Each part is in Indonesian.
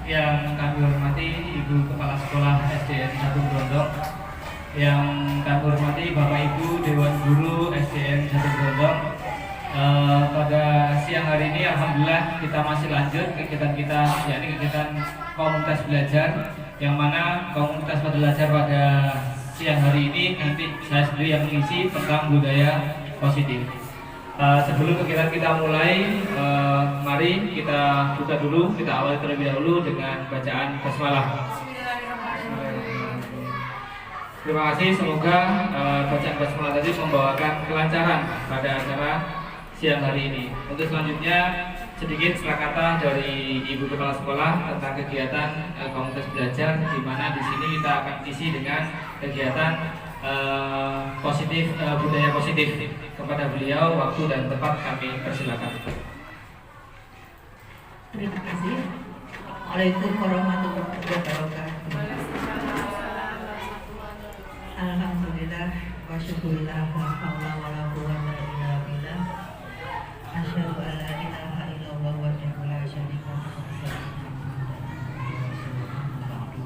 Yang kami hormati Ibu Kepala Sekolah SDN 1 Brondong, yang kami hormati Bapak Ibu Dewan Guru SDN 1 Brondong. Pada siang hari ini alhamdulillah kita masih lanjut kegiatan kita, yakni kegiatan komunitas belajar, yang mana komunitas belajar pada siang hari ini nanti saya sendiri yang mengisi tentang budaya positif. Sebelum kegiatan kita mulai, mari kita buka dulu, kita awali terlebih dahulu dengan bacaan basmalah. Terima kasih, semoga bacaan basmalah tadi membawakan kelancaran pada acara siang hari ini. Untuk selanjutnya sedikit kata dari Ibu Kepala Sekolah tentang kegiatan komunitas belajar, di mana di sini kita akan isi dengan kegiatan positif, budaya positif. Kepada beliau waktu dan tempat kami persilakan. Terima kasih. Waalaikumsalam warahmatullahi wabarakatuh. Alhamdulillah wa syukurillah wa haula wa la quwwata illa billah. Asyhadu an la ilaha illallah wahdahu la syarika lahu.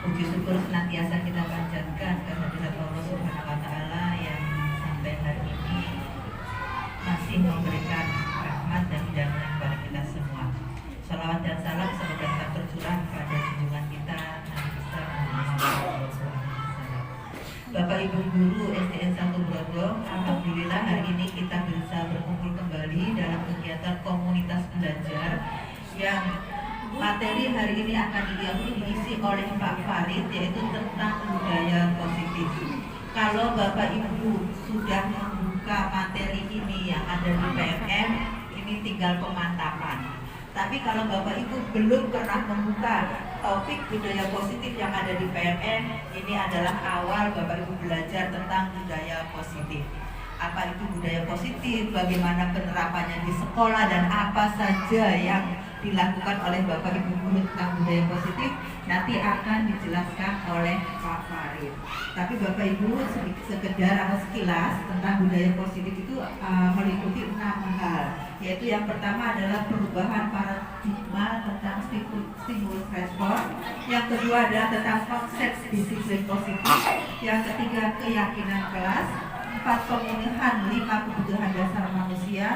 Puji syukur senantiasa kita panjatkan kehadirat Allah Subhanahu wa taala yang sampai hari ini masih memberikan rahmat dan hidangan kepada kita semua. Salawat dan salam semoga tetap tercurah pada junjungan kita Nabi besar Muhammad SAW. Bapak Ibu Guru SDN 1 Brondong, alhamdulillah hari ini kita bisa berkumpul kembali dalam kegiatan komunitas belajar yang materi hari ini akan diisi oleh Pak Farid, yaitu tentang budaya positif. Kalau Bapak Ibu sudah membuka materi ini yang ada di PMM, ini tinggal pemantapan. Tapi kalau Bapak Ibu belum pernah membuka topik budaya positif yang ada di PMM, ini adalah awal Bapak Ibu belajar tentang budaya positif. Apa itu budaya positif, bagaimana penerapannya di sekolah, dan apa saja yang dilakukan oleh Bapak Ibu guru tentang budaya positif nanti akan dijelaskan oleh Pak Farid. Tapi Bapak Ibu sekedar atau sekilas tentang budaya positif itu meliputi 6 hal, yaitu yang pertama adalah perubahan paradigma tentang stimulus respon, yang kedua adalah tentang konsep disiplin positif, yang ketiga keyakinan kelas, 4 pemenuhan 5 kebutuhan dasar manusia,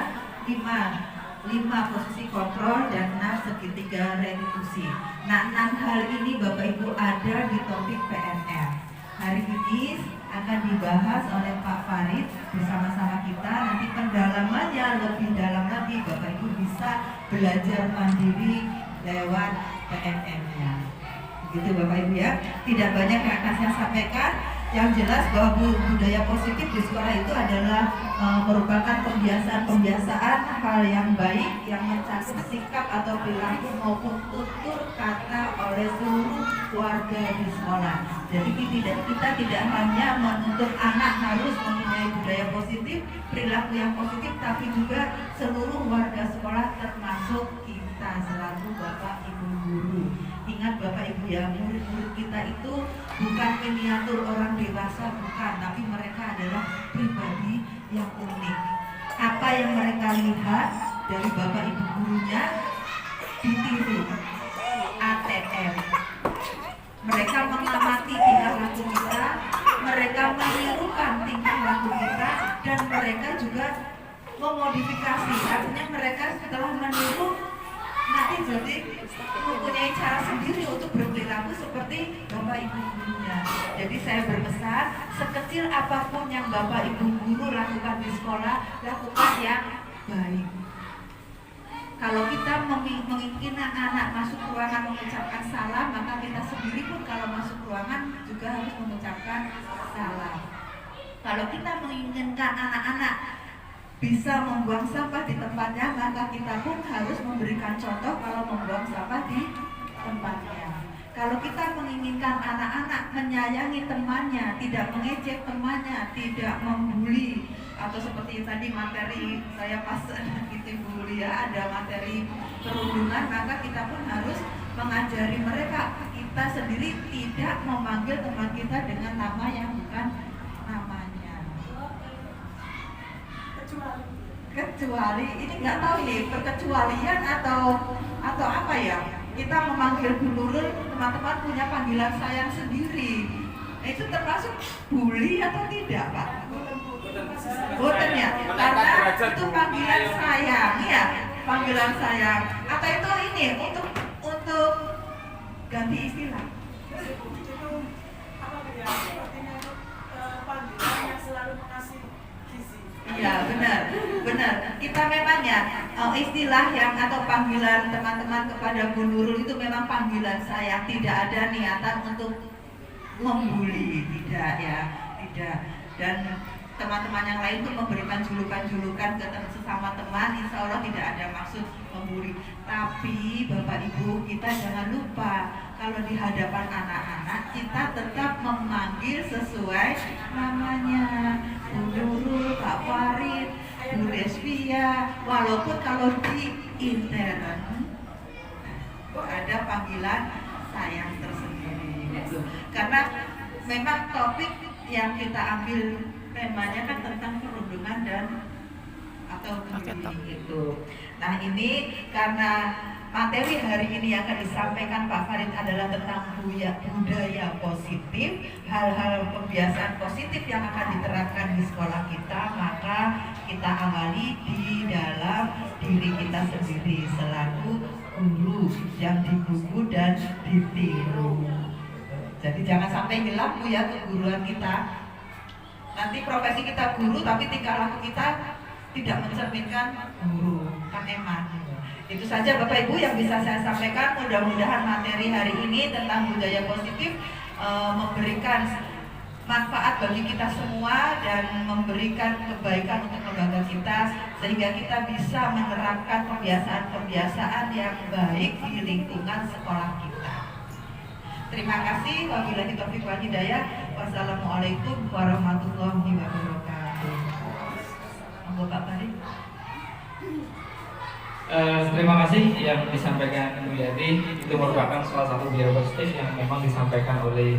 5 posisi kontrol, dan 6 segitiga restitusi. Nah, 6 hal ini Bapak Ibu ada di topik PNR. Hari ini akan dibahas oleh Pak Farid bersama-sama kita. Nanti pendalamannya lebih dalam lagi, Bapak Ibu bisa belajar mandiri lewat PNR-nya. Begitu Bapak Ibu ya. Tidak banyak yang akan saya sampaikan. Yang jelas bahwa budaya positif di sekolah itu adalah merupakan pembiasaan hal yang baik yang mencakup sikap atau perilaku maupun tutur kata oleh seluruh warga di sekolah. Jadi kita tidak hanya menuntut anak harus mempunyai budaya positif, perilaku yang positif, tapi juga seluruh warga sekolah termasuk kita selaku Bapak Ibu guru. Ingat Bapak Ibu ya, murid-murid kita itu bukan miniatur orang dewasa, bukan, tapi mereka adalah pribadi yang unik. Apa yang mereka lihat dari Bapak Ibu gurunya ditiru, ATM. Mereka mengamati tingkah laku kita, mereka menirukan tingkah laku kita, dan mereka juga memodifikasi. Artinya mereka setelah meniru nanti jadi mempunyai cara sendiri untuk berperilaku seperti Bapak Ibu gurunya. Jadi saya berpesan, sekecil apapun yang Bapak Ibu guru lakukan di sekolah, lakukan yang baik. Kalau kita menginginkan anak masuk ruangan mengucapkan salam, maka kita sendiri pun kalau masuk ruangan juga harus mengucapkan salam. Kalau kita menginginkan anak-anak bisa membuang sampah di tempatnya, maka kita pun harus memberikan contoh kalau membuang sampah di tempatnya. Kalau kita menginginkan anak-anak menyayangi temannya, tidak mengejek temannya, tidak membuli, atau seperti tadi materi saya pas itu bully ya, ada materi perundungan, maka kita pun harus mengajari mereka, kita sendiri tidak memanggil teman kita dengan nama yang bukan namanya. Kecuali terkecuali, ini nggak tahu ini perkecualian atau apa ya? Kita memanggil Bu Nurul, teman-teman punya panggilan sayang sendiri. Itu termasuk bully atau tidak, Pak? Boten ya, karena itu panggilan sayang, ya, panggilan sayang. Atau itu ini untuk ganti istilah. Panggilan yang selalu mengasih gizi. Iya, benar. Kita memang ya istilah yang atau panggilan teman-teman kepada Bu Nurul itu memang panggilan sayang, tidak ada niatan untuk membuli, tidak ya, tidak. Dan teman-teman yang lain itu memberikan julukan-julukan ke sesama teman, insya Allah tidak ada maksud membuli. Tapi Bapak Ibu, kita jangan lupa kalau di hadapan anak-anak kita tetap memanggil sesuai namanya. Bu Nurul, Pak Farid, Bu Desvia, walaupun kalau di intern ada panggilan sayang tersendiri gitu. Karena memang topik yang kita ambil temanya kan tentang perundungan dan atau bullying itu. Nah ini karena materi hari ini yang akan disampaikan Pak Farid adalah tentang budaya positif, hal-hal kebiasaan positif yang akan diterapkan di sekolah kita, maka kita awali di dalam diri kita sendiri selaku guru yang digugu dan ditiru. Jadi jangan sampai hilang Bu ya keguruan kita. Nanti profesi kita guru tapi tingkah laku kita tidak mencerminkan guru, kan eman. Itu saja Bapak Ibu yang bisa saya sampaikan. Mudah-mudahan materi hari ini tentang budaya positif memberikan manfaat bagi kita semua dan memberikan kebaikan untuk lembaga kita, sehingga kita bisa menerapkan kebiasaan-kebiasaan yang baik di lingkungan sekolah kita. Terima kasih. Wabillahi taufiq wal hidayah. Wassalamualaikum warahmatullahi wabarakatuh. Monggo Pak Farid. Terima kasih yang disampaikan Bu Yati. Itu merupakan salah satu budaya positif yang memang disampaikan oleh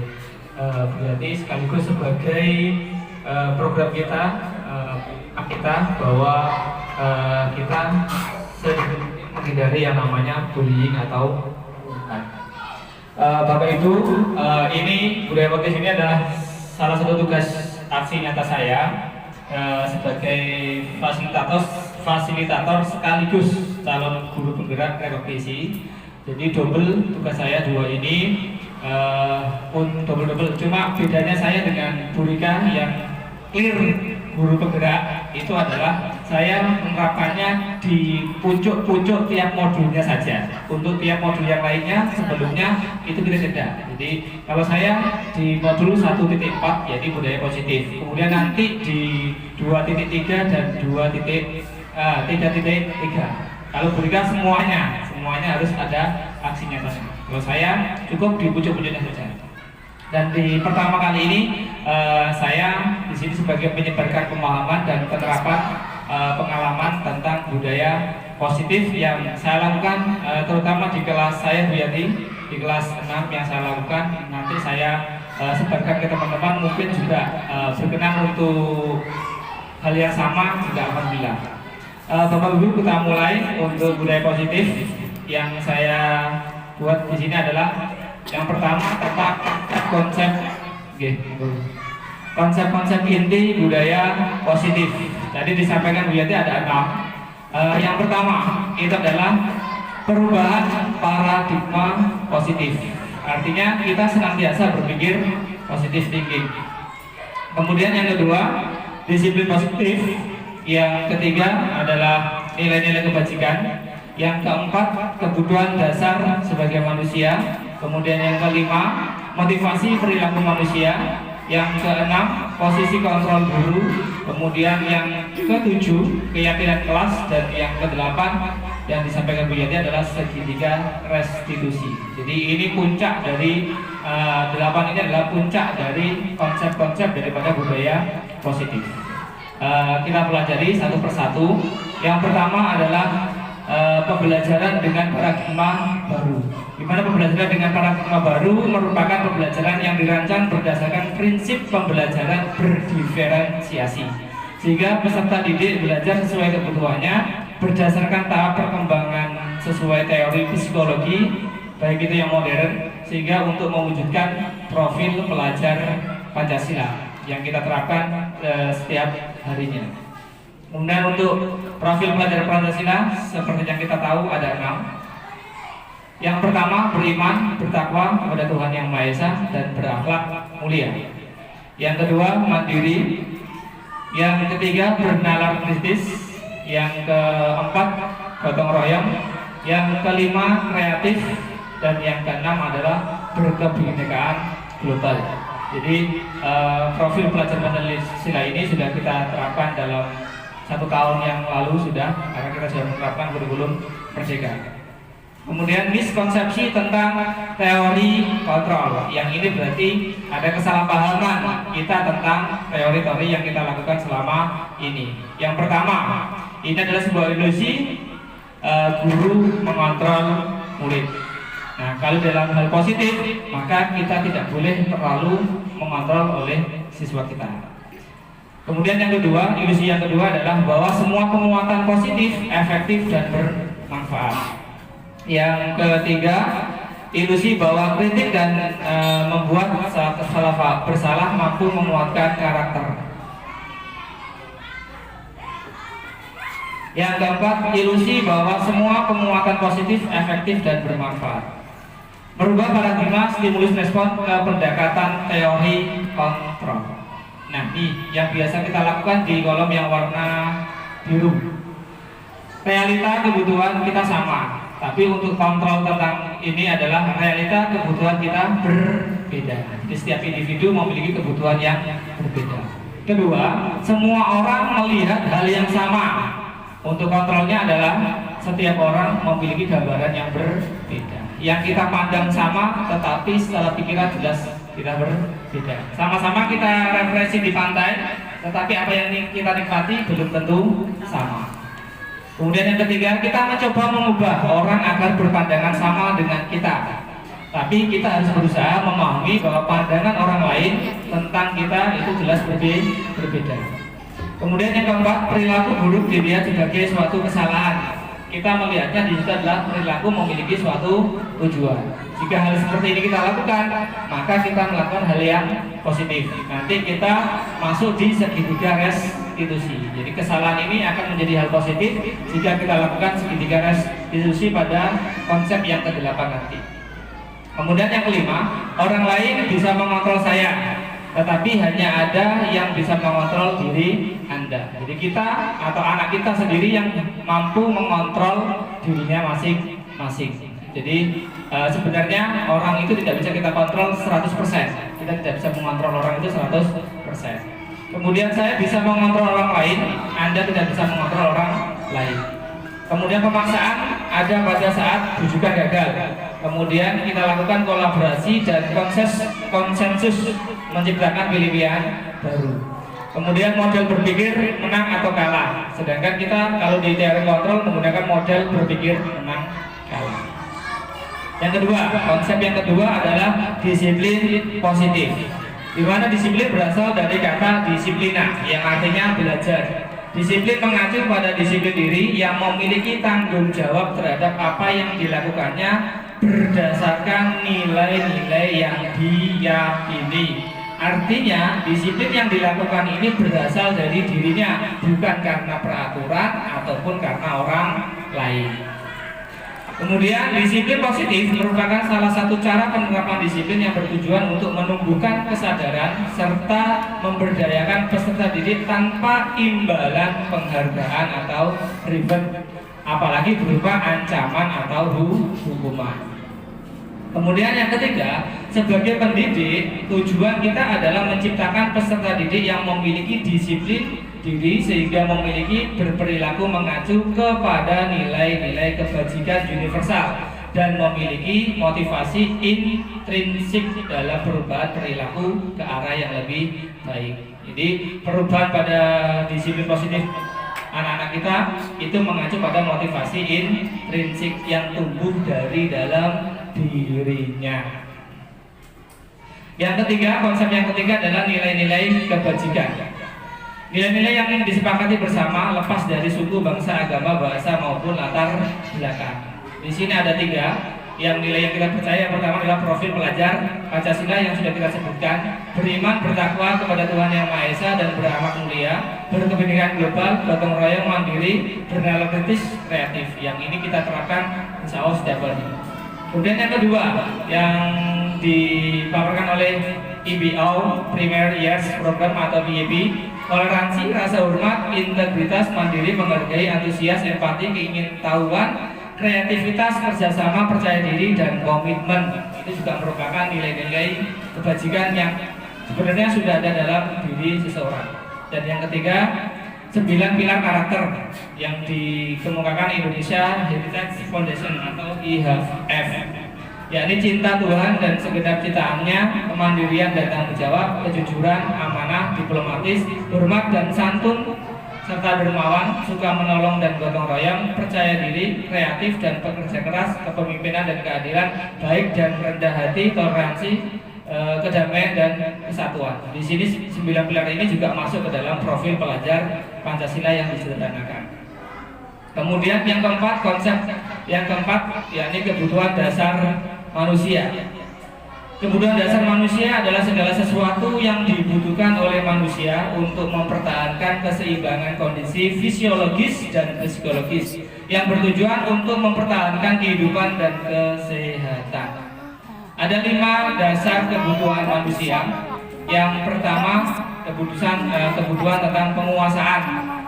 Bu Yati sekaligus sebagai program kita bahwa kita menghindari yang namanya bullying atau Bapak Ibu, ini budaya positif ini adalah salah satu tugas aksi nyata saya sebagai fasilitator sekaligus calon guru penggerak rekognisi. Jadi double tugas saya dua ini double. Cuma bedanya saya dengan Bu Rika yang clear guru penggerak itu adalah saya menerapkannya di pucuk-pucuk tiap modulnya saja. Untuk tiap modul yang lainnya sebelumnya itu kita tidak. Jadi kalau saya di modul 1.4 yaitu budaya positif. Kemudian nanti di 2.3 dan 3.3. Kalau Bu Rika semuanya harus ada aksinya saja. Kalau saya cukup di pucuk-pucuknya saja. Dan di pertama kali ini saya di sini sebagai penyebarkan pemahaman dan penerapan pengalaman tentang budaya positif yang saya lakukan terutama di kelas saya Bu Yati, di kelas 6 yang saya lakukan. Nanti saya sebarkan ke teman-teman, mungkin juga berkenan untuk hal yang sama juga alhamdulillah. Bapak Ibu, kita mulai untuk budaya positif yang saya buat di sini adalah yang pertama tentang konsep inti budaya positif. Jadi disampaikan Bu Yati ada 6. Yang pertama itu adalah perubahan paradigma positif. Artinya kita senantiasa berpikir positif thinking. Kemudian yang kedua disiplin positif. Yang ketiga adalah nilai-nilai kebajikan. Yang keempat kebutuhan dasar sebagai manusia. Kemudian yang kelima motivasi perilaku manusia. Yang keenam posisi kontrol guru. Kemudian yang ketujuh keyakinan kelas. Dan yang kedelapan yang disampaikan Bu Yati adalah segitiga restitusi. Jadi ini puncak dari 8 ini adalah puncak dari konsep-konsep daripada budaya positif. Kita pelajari satu persatu. Yang pertama adalah pembelajaran dengan paradigma baru. Di mana pembelajaran dengan paradigma baru merupakan pembelajaran yang dirancang berdasarkan prinsip pembelajaran berdiferensiasi. sehingga peserta didik belajar sesuai kebutuhannya berdasarkan tahap perkembangan sesuai teori psikologi baik itu yang modern, sehingga untuk mewujudkan profil pelajar Pancasila yang kita terapkan setiap harinya. Kemudian untuk profil pelajar Pancasila seperti yang kita tahu ada 6. Yang pertama, beriman, bertakwa kepada Tuhan Yang Maha Esa dan berakhlak mulia. Yang kedua, mandiri. Yang ketiga, bernalar kritis. Yang keempat, gotong royong. Yang kelima, kreatif. Dan yang keenam adalah berkebinekaan global. Jadi profil pelajar Pancasila ini sudah kita terapkan dalam 1 tahun yang lalu sudah, karena kita sudah menerapkan kurikulum Merdeka. Kemudian miskonsepsi tentang teori kontrol. Yang ini berarti ada kesalahpahaman kita tentang teori-teori yang kita lakukan selama ini. Yang pertama, ini adalah sebuah ilusi guru mengontrol murid. Nah, kalau dalam hal positif, maka kita tidak boleh terlalu mengontrol oleh siswa kita. Kemudian yang kedua, ilusi yang kedua adalah bahwa semua penguatan positif, efektif dan bermanfaat. Yang ketiga, ilusi bahwa kritik dan membuat bersalah mampu menguatkan karakter. Yang keempat, ilusi bahwa semua penguatan positif, efektif dan bermanfaat. Merubah paradigma stimulus respon ke pendekatan teori kontrol. Nah, ini yang biasa kita lakukan di kolom yang warna biru. Realita kebutuhan kita sama, tapi untuk kontrol tentang ini adalah realita kebutuhan kita berbeda. Jadi setiap individu memiliki kebutuhan yang berbeda. Kedua, semua orang melihat hal yang sama. Untuk kontrolnya adalah setiap orang memiliki gambaran yang berbeda. Yang kita pandang sama, tetapi secara pikiran jelas kita berbeda. Sama-sama kita refreshing di pantai, tetapi apa yang kita nikmati belum tentu sama. Kemudian yang ketiga, kita mencoba mengubah orang agar berpandangan sama dengan kita. Tapi kita harus berusaha memahami bahwa pandangan orang lain tentang kita itu jelas berbeda. Kemudian yang keempat, perilaku buruk dilihat sebagai suatu kesalahan. Kita melihatnya di situ adalah perilaku memiliki suatu tujuan. Jika hal seperti ini kita lakukan, maka kita melakukan hal yang positif. Nanti kita masuk di segitiga restitusi. Jadi kesalahan ini akan menjadi hal positif jika kita lakukan segitiga restitusi pada konsep yang ke-8 nanti. Kemudian yang kelima, orang lain bisa mengontrol saya, tetapi hanya ada yang bisa mengontrol diri Anda. Jadi kita atau anak kita sendiri yang mampu mengontrol dirinya masing-masing. Jadi sebenarnya orang itu tidak bisa kita kontrol 100%. Kita tidak bisa mengontrol orang itu 100%. Kemudian saya bisa mengontrol orang lain, Anda tidak bisa mengontrol orang lain. Kemudian pemaksaan ada pada saat rujukan gagal. Kemudian kita lakukan kolaborasi dan konsensus menciptakan pilihan baru. Kemudian model berpikir menang atau kalah. Sedangkan kita kalau di teori kontrol menggunakan model berpikir menang kalah. Yang kedua, konsep yang kedua adalah disiplin positif. Di mana disiplin berasal dari kata disiplina yang artinya belajar. Disiplin mengacu pada disiplin diri yang memiliki tanggung jawab terhadap apa yang dilakukannya berdasarkan nilai-nilai yang diyakini. Artinya disiplin yang dilakukan ini berasal dari dirinya, bukan karena peraturan ataupun karena orang lain. Kemudian disiplin positif merupakan salah satu cara penerapan disiplin yang bertujuan untuk menumbuhkan kesadaran serta memberdayakan peserta didik tanpa imbalan penghargaan atau reward, apalagi berupa ancaman atau hukuman. Kemudian yang ketiga, sebagai pendidik, tujuan kita adalah menciptakan peserta didik yang memiliki disiplin diri sehingga memiliki berperilaku mengacu kepada nilai-nilai kebajikan universal dan memiliki motivasi intrinsik dalam perubahan perilaku ke arah yang lebih baik. Jadi perubahan pada disiplin positif anak-anak kita itu mengacu pada motivasi intrinsik yang tumbuh dari dalam dirinya. Yang ketiga, konsep yang ketiga adalah nilai-nilai kebajikan. Nilai-nilai yang disepakati bersama lepas dari suku, bangsa, agama, bahasa maupun latar belakang. Di sini ada 3 yang nilai yang kita percaya. Pertama adalah profil pelajar Pancasila yang sudah kita sebutkan: beriman, bertakwa kepada Tuhan Yang Maha Esa dan berakhlak mulia, berkepentingan global, gotong royong, mandiri, bernalar kritis, kreatif. Yang ini kita terapkan insya Allah setiap hari. Kemudian yang kedua yang dipaparkan oleh IBO Premier Years Program atau PYP: toleransi, rasa hormat, integritas, mandiri, menghargai, antusias, empati, keingintahuan, kreativitas, kerjasama, percaya diri, dan komitmen. Itu juga merupakan nilai-nilai kebajikan yang sebenarnya sudah ada dalam diri seseorang. Dan yang ketiga, 9 pilar karakter yang dikemukakan Indonesia Heritage Foundation atau IHF, yakni cinta Tuhan dan segenap ciptaannya, kemandirian dan tanggung jawab, kejujuran, amanah, diplomatis, hormat dan santun, serta dermawan, suka menolong dan gotong royong, percaya diri, kreatif dan pekerja keras, kepemimpinan dan keadilan, baik dan rendah hati, toleransi, kedamaian dan kesatuan. Di sini 9 pilar ini juga masuk ke dalam profil pelajar Pancasila yang disederhanakan. Kemudian yang keempat, konsep yang keempat yakni kebutuhan dasar manusia. Kebutuhan dasar manusia adalah segala sesuatu yang dibutuhkan oleh manusia untuk mempertahankan keseimbangan kondisi fisiologis dan psikologis yang bertujuan untuk mempertahankan kehidupan dan kesehatan. Ada 5 dasar kebutuhan manusia. Yang pertama, kebutuhan tentang penguasaan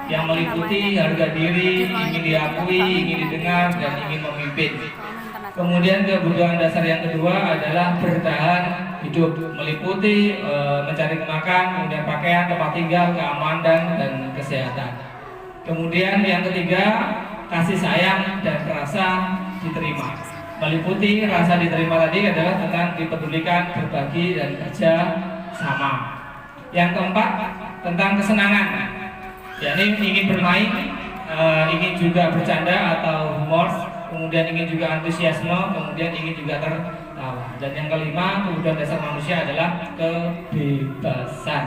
yang meliputi harga diri, ingin diakui, ingin didengar, dan ingin memimpin. Kemudian kebutuhan dasar yang kedua adalah bertahan hidup, meliputi mencari makan, kemudian pakaian, tempat tinggal, keamanan, dan kesehatan. Kemudian yang ketiga, kasih sayang dan rasa diterima, meliputi rasa diterima tadi adalah tentang dipedulikan, berbagi, dan kerja sama. Yang keempat, tentang kesenangan, yakni ingin bermain, ingin juga bercanda atau humor, kemudian ingin juga antusiasme, kemudian ingin juga tertawa. Dan yang kelima, kebutuhan dasar manusia adalah kebebasan,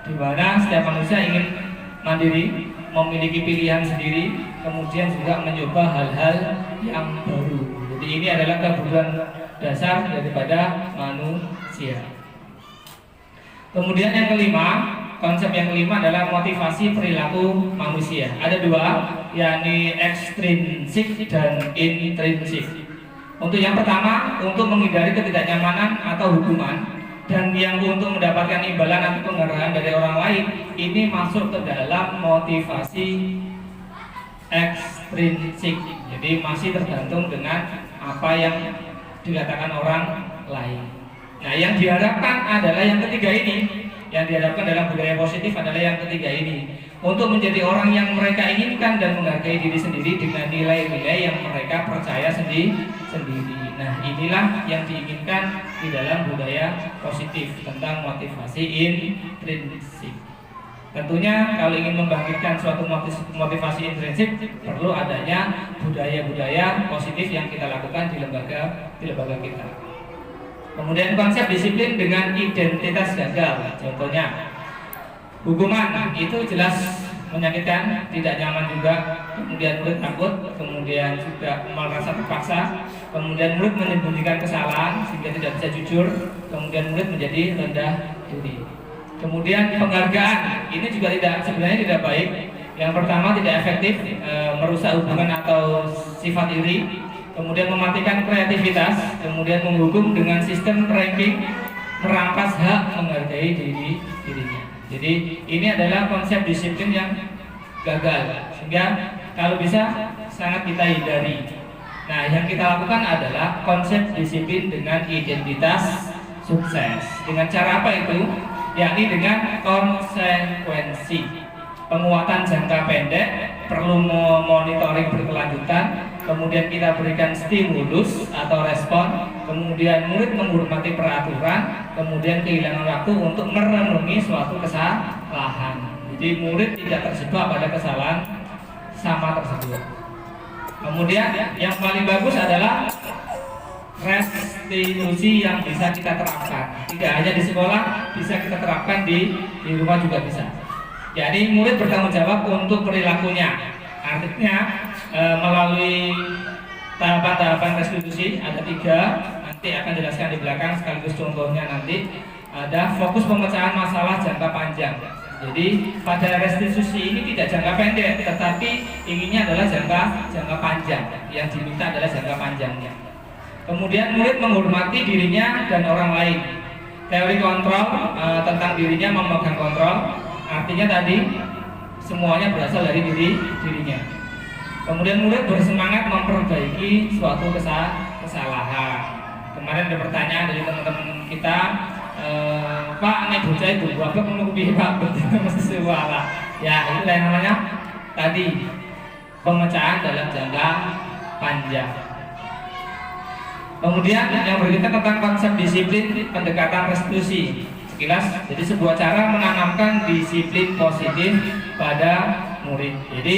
di mana setiap manusia ingin mandiri, memiliki pilihan sendiri, kemudian juga mencoba hal-hal yang baru. Jadi ini adalah kebutuhan dasar daripada manusia. Kemudian yang kelima, konsep yang kelima adalah motivasi perilaku manusia. Ada 2, yakni ekstrinsik dan intrinsik. Untuk yang pertama, untuk menghindari ketidaknyamanan atau hukuman, dan yang untuk mendapatkan imbalan atau penghargaan dari orang lain, ini masuk ke dalam motivasi ekstrinsik. Jadi masih tergantung dengan apa yang dikatakan orang lain. Nah, yang diharapkan adalah yang ketiga ini. Yang diharapkan dalam budaya positif adalah yang ketiga ini, untuk menjadi orang yang mereka inginkan dan menghargai diri sendiri dengan nilai-nilai yang mereka percaya sendiri. Nah, inilah yang diinginkan di dalam budaya positif tentang motivasi intrinsik. Tentunya kalau ingin membangkitkan suatu motivasi intrinsik, perlu adanya budaya-budaya positif yang kita lakukan di lembaga kita. Kemudian konsep disiplin dengan identitas gagal. Contohnya, hukuman itu jelas menyakitkan, tidak nyaman juga. Kemudian murid takut, kemudian juga merasa terpaksa. Kemudian murid menyembunyikan kesalahan sehingga tidak bisa jujur. Kemudian murid menjadi rendah diri. Kemudian penghargaan ini juga sebenarnya tidak baik. Yang pertama, tidak efektif, merusak hubungan atau sifat iri. Kemudian mematikan kreativitas, kemudian menghukum dengan sistem ranking, merampas hak menghargai dirinya. Jadi ini adalah konsep disiplin yang gagal, sehingga kalau bisa sangat kita hindari. Nah, yang kita lakukan adalah konsep disiplin dengan identitas sukses. Dengan cara apa itu? Yakni dengan konsekuensi. Penguatan jangka pendek, perlu monitoring berkelanjutan, kemudian kita berikan stimulus atau respon, kemudian murid menghormati peraturan, kemudian kehilangan waktu untuk merenungi suatu kesalahan. Jadi murid tidak terjebak pada kesalahan sama tersebut. Kemudian yang paling bagus adalah restitusi yang bisa kita terapkan. Tidak hanya di sekolah, bisa kita terapkan di rumah juga bisa. Jadi murid bertanggung jawab untuk perilakunya. Artinya melalui tahapan-tahapan restitusi ada 3, nanti akan dijelaskan di belakang sekaligus contohnya nanti. Ada fokus pemecahan masalah jangka panjang. Jadi pada restitusi ini tidak jangka pendek, tetapi inginnya adalah jangka panjang. Yang diminta adalah jangka panjangnya. Kemudian murid menghormati dirinya dan orang lain. Teori kontrol tentang dirinya memegang kontrol. Artinya tadi semuanya berasal dari dirinya. Kemudian murid bersemangat memperbaiki suatu kesalahan. Kemarin ada pertanyaan dari teman-teman kita, Pak, nek bocah itu bapak menunggu Pak betul mesti suara. Ya, itu yang namanya tadi pemecahan dalam jangka panjang. Kemudian yang berikutnya tentang konsep disiplin pendekatan restitusi. Sekilas, jadi sebuah cara menanamkan disiplin positif pada murid. Jadi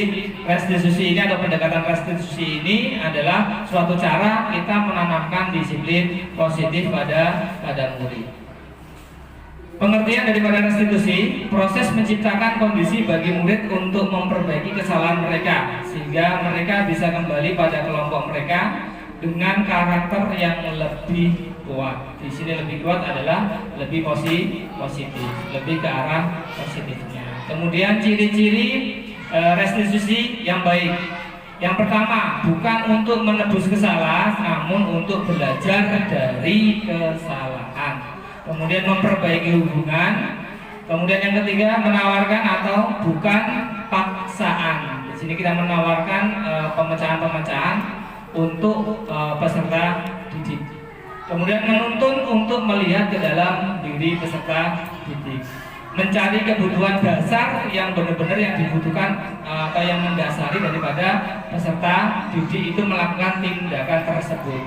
restitusi ini atau pendekatan restitusi ini adalah suatu cara kita menanamkan disiplin positif pada murid. Pengertian daripada restitusi, proses menciptakan kondisi bagi murid untuk memperbaiki kesalahan mereka sehingga mereka bisa kembali pada kelompok mereka dengan karakter yang lebih kuat. Di sini lebih kuat adalah lebih positif, lebih ke arah positifnya. Kemudian ciri-ciri restitusi yang baik. Yang pertama, bukan untuk menebus kesalahan, namun untuk belajar dari kesalahan. Kemudian memperbaiki hubungan. Kemudian yang ketiga, menawarkan atau bukan paksaan. Di sini kita menawarkan pemecahan-pemecahan untuk peserta didik. Kemudian menuntun untuk melihat ke dalam diri peserta didik. Mencari kebutuhan dasar yang benar-benar yang dibutuhkan atau yang mendasari daripada peserta didik itu melakukan tindakan tersebut.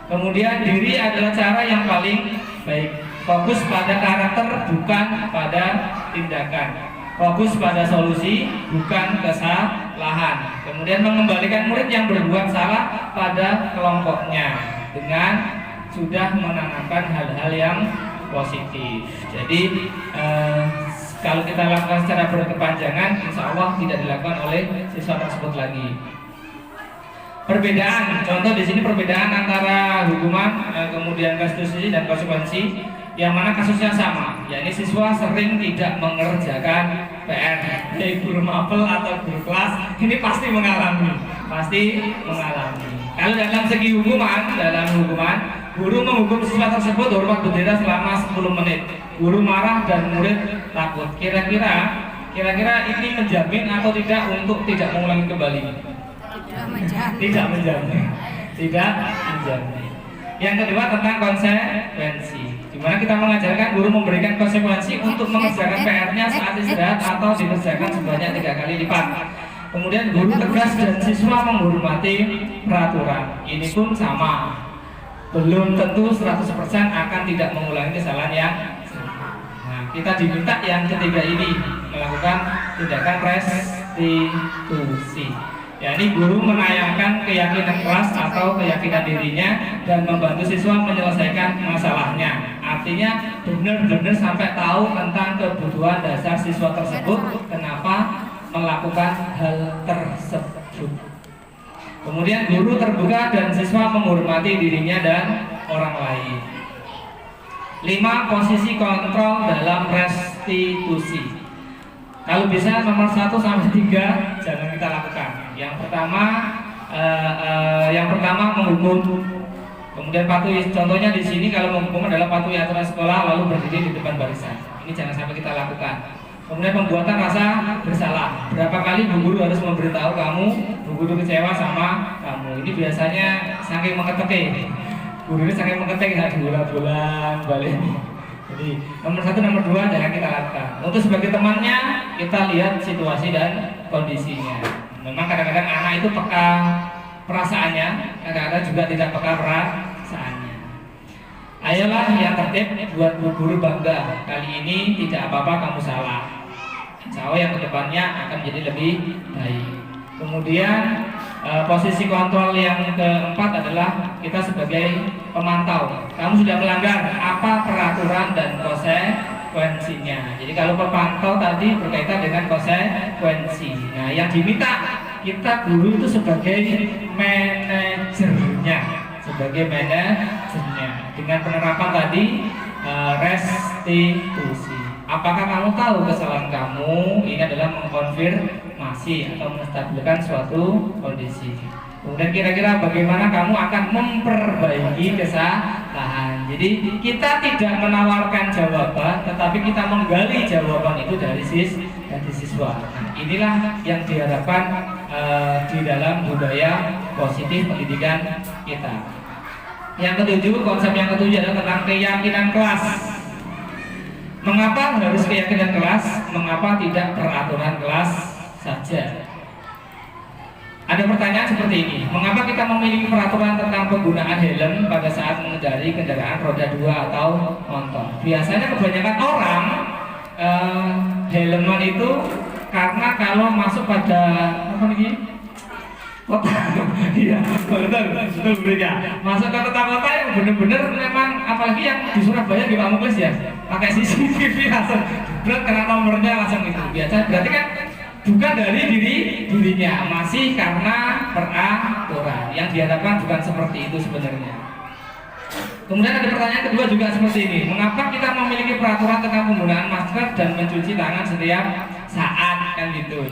Kemudian diri adalah cara yang paling baik. Fokus pada karakter bukan pada tindakan. Fokus pada solusi bukan kesalahan. Kemudian mengembalikan murid yang berbuat salah pada kelompoknya dengan sudah menanamkan hal-hal yang positif. Jadi kalau kita lakukan secara berkepanjangan, insya Allah tidak dilakukan oleh siswa tersebut lagi. Perbedaan, contoh di sini perbedaan antara hukuman, kemudian restitusi dan konsekuensi, yang mana kasusnya sama, yakni siswa sering tidak mengerjakan PR. Baik guru mapel atau guru kelas ini pasti mengalami. Kalau dalam segi hukuman, guru menghukum siswa tersebut hormat bendera selama 10 menit. Guru marah dan murid takut. Kira-kira ini menjamin atau tidak untuk tidak mengulangi kembali? Tidak menjamin. Yang kedua tentang konsekuensi, di mana kita mengajarkan guru memberikan konsekuensi untuk mengerjakan PR-nya saat istirahat atau dikerjakan sebanyak 3 kali lipat. Kemudian guru tegas dan siswa menghormati peraturan. Ini pun sama. Belum tentu 100% akan tidak mengulangi kesalahan yang sama. Nah, kita diminta yang ketiga ini melakukan tindakan restitusi. yakni guru menayangkan keyakinan kelas atau keyakinan dirinya dan membantu siswa menyelesaikan masalahnya. Artinya benar-benar sampai tahu tentang kebutuhan dasar siswa tersebut, kenapa melakukan hal tersebut. Kemudian guru terbuka dan siswa menghormati dirinya dan orang lain. 5. Posisi kontrol dalam restitusi. Kalau bisa nomor 1 sampai 3 jangan kita lakukan. Yang pertama menghukum. Kemudian patuhi. Contohnya di sini kalau menghukum adalah patuhi aturan sekolah lalu berdiri di depan barisan. Ini jangan sampai kita lakukan. Kemudian pembuatan rasa bersalah. Berapa kali bu guru harus memberitahu kamu, bu guru kecewa sama kamu. Ini biasanya saking mengetek. Guru ini saking mengetek nggak diulang-ulang balik. Jadi nomor 1, nomor 2 jangan kita lakukan. Untuk sebagai temannya kita lihat situasi dan kondisinya. Memang kadang-kadang anak itu peka perasaannya, kadang-kadang juga tidak peka perasaannya. Ayolah yang tertib, buat bu guru bangga. Kali ini tidak apa-apa kamu salah. Insya Allah yang kedepannya akan menjadi lebih baik. Kemudian posisi kontrol yang keempat adalah kita sebagai pemantau. Kamu sudah melanggar apa peraturan dan konsekuensinya. Jadi kalau pemantau tadi berkaitan dengan konsekuensi. Nah, yang diminta kita guru itu sebagai manajernya, dengan penerapan tadi restitusi. Apakah kamu tahu kesalahan kamu ini adalah mengkonfirmasi atau menstabilkan suatu kondisi? Kemudian kira-kira bagaimana kamu akan memperbaiki kesalahan. Jadi kita tidak menawarkan jawaban, tetapi kita menggali jawaban itu dari siswa. Nah, inilah yang diharapkan di dalam budaya positif pendidikan kita. Yang ketujuh, konsep yang ketujuh adalah tentang keyakinan kelas. Mengapa harus keyakinan kelas? Mengapa tidak peraturan kelas saja? Ada pertanyaan seperti ini, mengapa kita memiliki peraturan tentang penggunaan helm pada saat mengendarai kendaraan roda 2 atau motor? Biasanya kebanyakan orang helman itu karena kalau masuk pada apa nih? Kota, iya, betul ya. Masuk ke kota-kota yang benar-benar memang, apalagi yang di Surabaya di Pak Muklis ya, pakai CCTV langsung, berat karena nomornya langsung itu. Biasa berarti kan bukan dari dirinya, masih karena peraturan. Yang diharapkan bukan seperti itu sebenarnya. Kemudian ada pertanyaan kedua juga seperti ini, mengapa kita memiliki peraturan tentang penggunaan masker dan mencuci tangan setiap saat, kan gitu.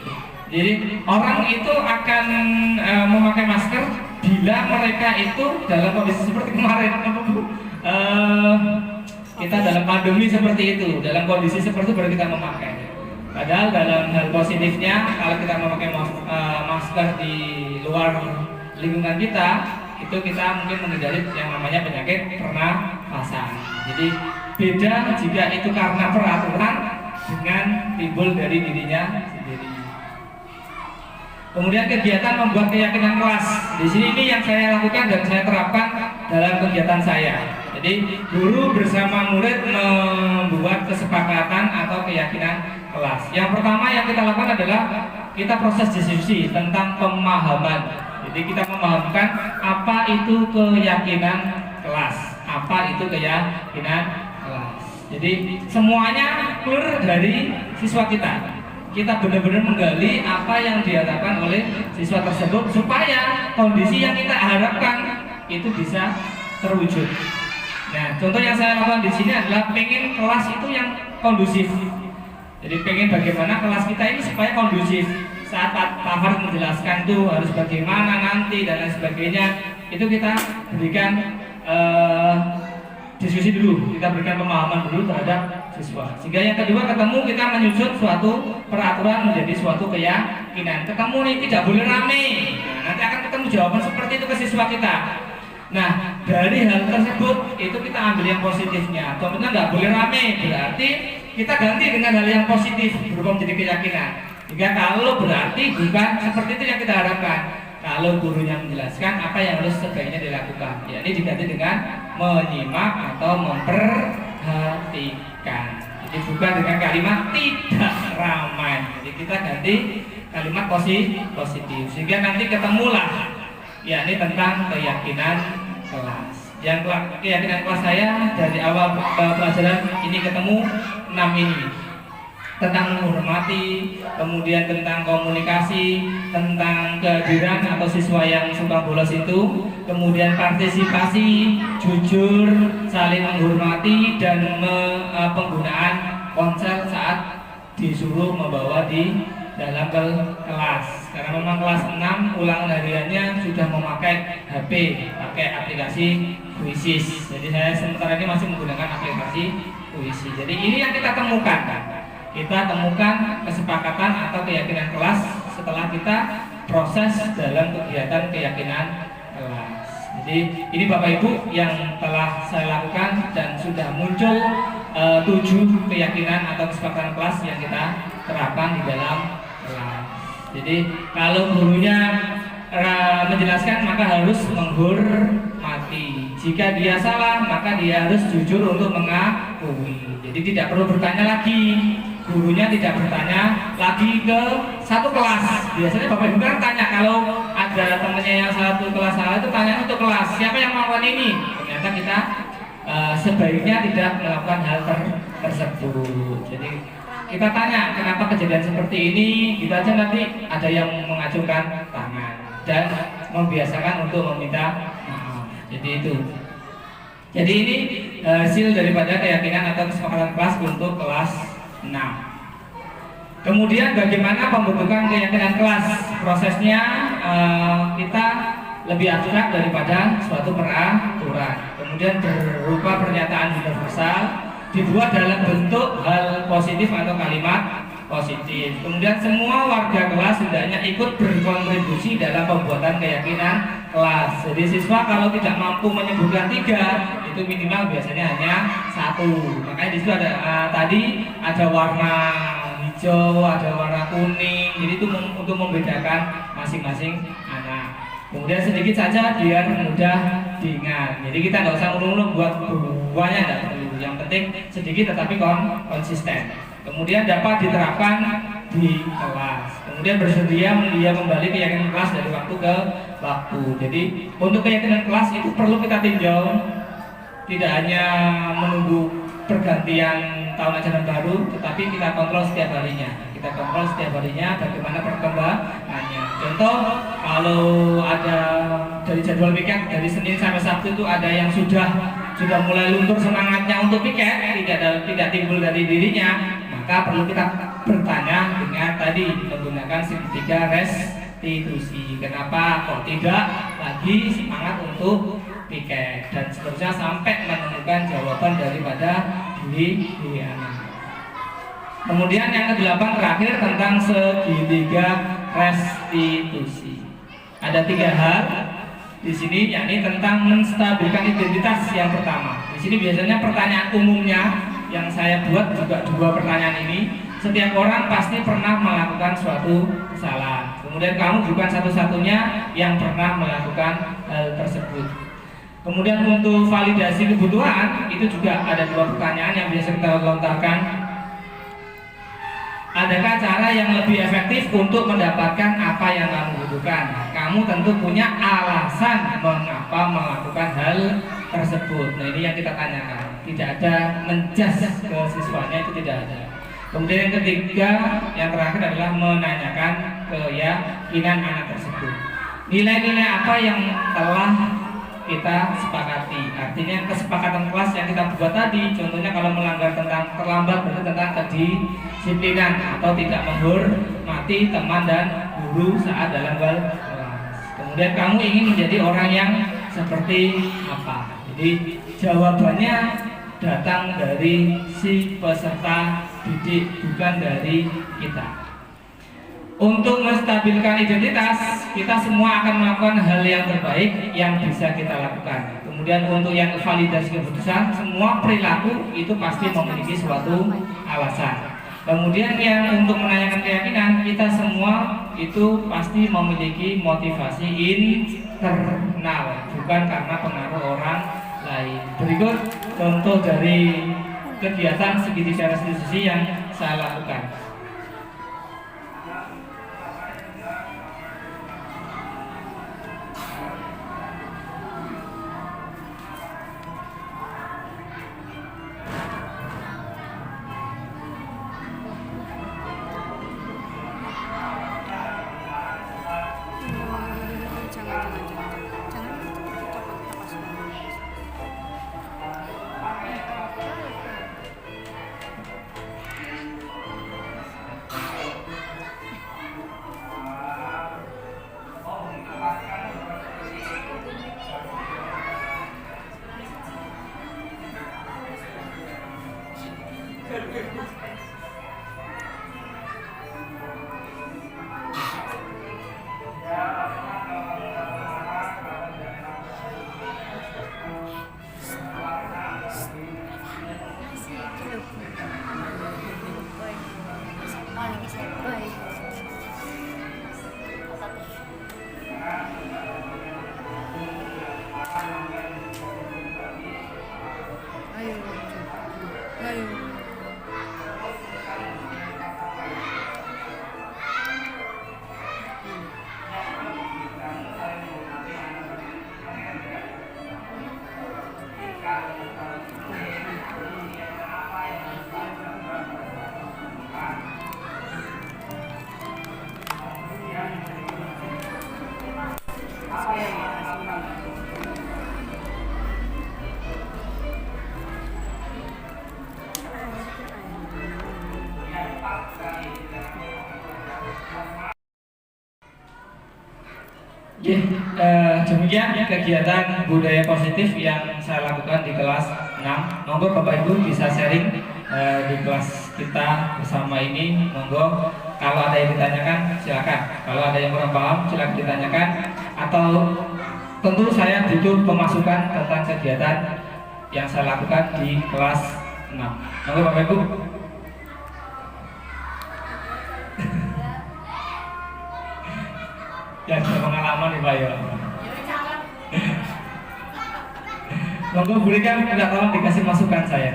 Jadi orang itu akan memakai masker bila mereka itu dalam kondisi seperti kemarin, kita dalam pandemi seperti itu, dalam kondisi seperti itu baru kita memakai. Padahal dalam hal positifnya, kalau kita memakai masker di luar lingkungan kita, itu kita mungkin menghindari yang namanya penyakit pernafasan. Jadi beda jika itu karena peraturan dengan timbul dari dirinya sendiri. Kemudian kegiatan membuat keyakinan kelas. Di sini ini yang saya lakukan dan saya terapkan dalam kegiatan saya. Jadi guru bersama murid membuat kesepakatan atau keyakinan kelas. Yang pertama yang kita lakukan adalah kita proses diskusi tentang pemahaman. Jadi kita memahamkan apa itu keyakinan kelas, apa itu keyakinan kelas. Jadi semuanya clear dari siswa kita. Kita benar-benar menggali apa yang diharapkan oleh siswa tersebut supaya kondisi yang kita harapkan itu bisa terwujud. Nah, contoh yang saya lakukan di sini adalah pengen kelas itu yang kondusif. Jadi pengen bagaimana kelas kita ini supaya kondusif. Saat Pak Fahar menjelaskan itu harus bagaimana nanti dan lain sebagainya, itu kita berikan diskusi dulu, kita berikan pemahaman dulu terhadap siswa. Sehingga yang kedua ketemu kita menyusun suatu peraturan menjadi suatu keyakinan. Ketemu nih tidak boleh rame. Nah, nanti akan ketemu jawaban seperti itu ke siswa kita. Nah, dari hal tersebut itu kita ambil yang positifnya. Contohnya nggak boleh rame, berarti kita ganti dengan hal yang positif berubah menjadi keyakinan. Jika kalau berarti bukan seperti itu yang kita harapkan. Kalau gurunya menjelaskan apa yang harus sebaiknya dilakukan, yakni diganti dengan menyimak atau memperhatikan. Jadi bukan dengan kalimat tidak ramai. Jadi kita ganti kalimat positif sehingga nanti ketemulah yakni tentang keyakinan kelas. Yang keyakinan kelas saya dari awal pelajaran ini ketemu 6 ini. Tentang menghormati, kemudian tentang komunikasi, tentang kehadiran atau siswa yang suka bolos itu, kemudian partisipasi, jujur, saling menghormati, dan penggunaan ponsel saat disuruh membawa di dalam kelas. Karena memang kelas 6 ulangan hariannya sudah memakai HP, pakai aplikasi Quizzes. Jadi saya sementara ini masih menggunakan aplikasi Quizzes. Jadi ini yang kita temukan. Kita temukan kesepakatan atau keyakinan kelas setelah kita proses dalam kegiatan keyakinan kelas. Jadi ini Bapak Ibu yang telah saya lakukan dan sudah muncul 7 keyakinan atau kesepakatan kelas yang kita terapkan di dalam kelas. Jadi kalau gurunya menjelaskan maka harus menghormati. Jika dia salah maka dia harus jujur untuk mengakui. Jadi tidak perlu bertanya lagi. Gurunya tidak bertanya lagi ke satu kelas. Biasanya Bapak Ibu kan tanya kalau ada temannya yang satu kelas salah itu tanya untuk kelas siapa yang melakukan ini. Ternyata kita sebaiknya tidak melakukan hal tersebut. Jadi kita tanya kenapa kejadian seperti ini, gitu aja, nanti ada yang mengacungkan tangan dan membiasakan untuk meminta maaf. Jadi itu. Jadi ini hasil daripada keyakinan atau kesepakatan kelas untuk kelas 6. Kemudian bagaimana pembentukan keyakinan kelas? Prosesnya kita lebih abstrak daripada suatu peraturan. Kemudian berupa pernyataan universal, dibuat dalam bentuk hal positif atau kalimat positif. Kemudian semua warga kelas hendaknya ikut berkontribusi dalam pembuatan keyakinan kelas. Jadi siswa kalau tidak mampu menyebutkan 3, itu minimal biasanya hanya 1. Makanya di situ ada tadi ada warna hijau, ada warna kuning. Jadi itu untuk membedakan masing-masing anak. Kemudian sedikit saja biar mudah diingat. Jadi kita nggak usah ulung-ulung buat buahnya, nggak perlu. Yang penting sedikit tetapi konsisten. Kemudian dapat diterapkan di kelas. Kemudian bersedia kembali keyakinan kelas dari waktu ke waktu. Jadi untuk keyakinan kelas itu perlu kita tinjau, tidak hanya menunggu pergantian tahun ajaran baru, tetapi kita kontrol setiap harinya. Kita kontrol setiap harinya bagaimana perkembangannya. Contoh, kalau ada dari jadwal piket dari Senin sampai Sabtu itu ada yang sudah mulai luntur semangatnya untuk piket, tidak timbul dari dirinya, maka perlu kita bertanya dengan tadi menggunakan segitiga restitusi. Kenapa kok tidak lagi semangat untuk piket, dan seterusnya sampai menemukan jawaban daripada diri anak. Kemudian yang ke-8 terakhir tentang segitiga restitusi. Ada 3 hal di sini, yakni tentang menstabilkan identitas yang pertama. Di sini biasanya pertanyaan umumnya yang saya buat juga 2 pertanyaan ini. Setiap orang pasti pernah melakukan suatu kesalahan. Kemudian kamu bukan satu-satunya yang pernah melakukan hal tersebut. Kemudian untuk validasi kebutuhan itu juga ada 2 pertanyaan yang biasa kita lontarkan. Adakah cara yang lebih efektif untuk mendapatkan apa yang kamu butuhkan? Kamu tentu punya alasan mengapa melakukan hal tersebut. Nah, ini yang kita tanyakan. Tidak ada menjas ke siswanya, itu tidak ada. Kemudian yang ketiga, yang terakhir adalah menanyakan keyakinan anak tersebut. Nilai-nilai apa yang telah kita sepakati? Artinya kesepakatan kelas yang kita buat tadi. Contohnya kalau melanggar tentang terlambat, berarti tentang kedisiplinan atau tidak menghormati teman dan guru saat dalam kelas. Kemudian kamu ingin menjadi orang yang seperti apa? Jadi jawabannya datang dari si peserta didik, bukan dari kita. Untuk menstabilkan identitas, kita semua akan melakukan hal yang terbaik yang bisa kita lakukan. Kemudian untuk yang validasi keputusan, semua perilaku itu pasti memiliki suatu alasan. Kemudian yang untuk menanyakan keyakinan, kita semua itu pasti memiliki motivasi internal, bukan karena pengaruh orang lain. Berikut contoh dari kegiatan segitiga restitusi yang saya lakukan. Ya, demikian kegiatan budaya positif yang saya lakukan di kelas 6. Monggo Bapak Ibu bisa sharing di kelas kita bersama ini. Monggo kalau ada yang ditanyakan silakan. Kalau ada yang kurang paham silakan ditanyakan. Atau tentu saya butuh pemasukan tentang kegiatan yang saya lakukan di kelas 6. Monggo Bapak Ibu. Ya, sudah pengalaman nih Pak ya. Monggo berikan, tidak tolong dikasih masukan saya.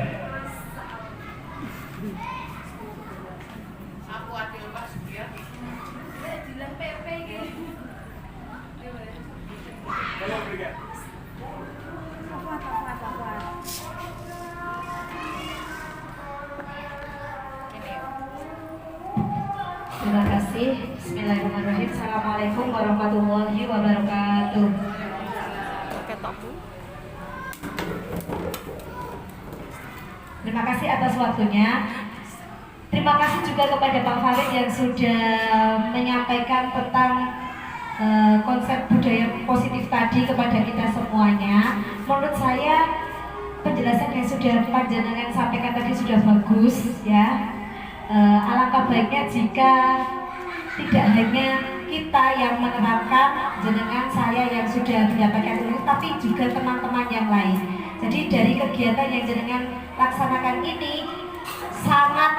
Aku adil Pak Sugiya. Bilang PP gitu. Tolong berikan. Terima kasih. Bismillahirrahmanirrahim. Assalamualaikum warahmatullahi wabarakatuh. Terima kasih atas waktunya. Terima kasih juga kepada Pak Farid yang sudah menyampaikan tentang konsep budaya positif tadi kepada kita semuanya. Menurut saya penjelasan yang sudah panjenengan sampaikan tadi sudah bagus ya. Alangkah baiknya jika tidak hanya kita yang menerapkan, jenengan saya yang sudah mendapatkan ilmu, tapi juga teman-teman yang lain. Jadi dari kegiatan yang jenengan laksanakan ini sangat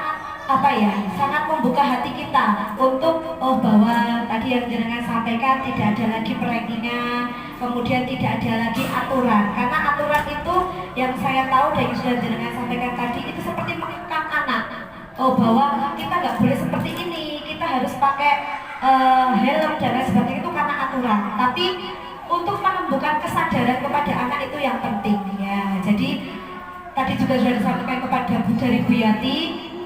sangat membuka hati kita untuk bahwa tadi yang jenengan sampaikan tidak ada lagi rankingan, kemudian tidak ada lagi aturan. Karena aturan itu yang saya tahu dan yang sudah jenengan sampaikan tadi itu seperti mengekang anak. Bahwa kita nggak boleh seperti ini, kita harus pakai helm dan lain sebagainya itu karena aturan. Tapi untuk menumbuhkan kesadaran kepada anak itu yang penting ya. Jadi tadi juga sudah disampaikan kepada Bu dari Bu Yati,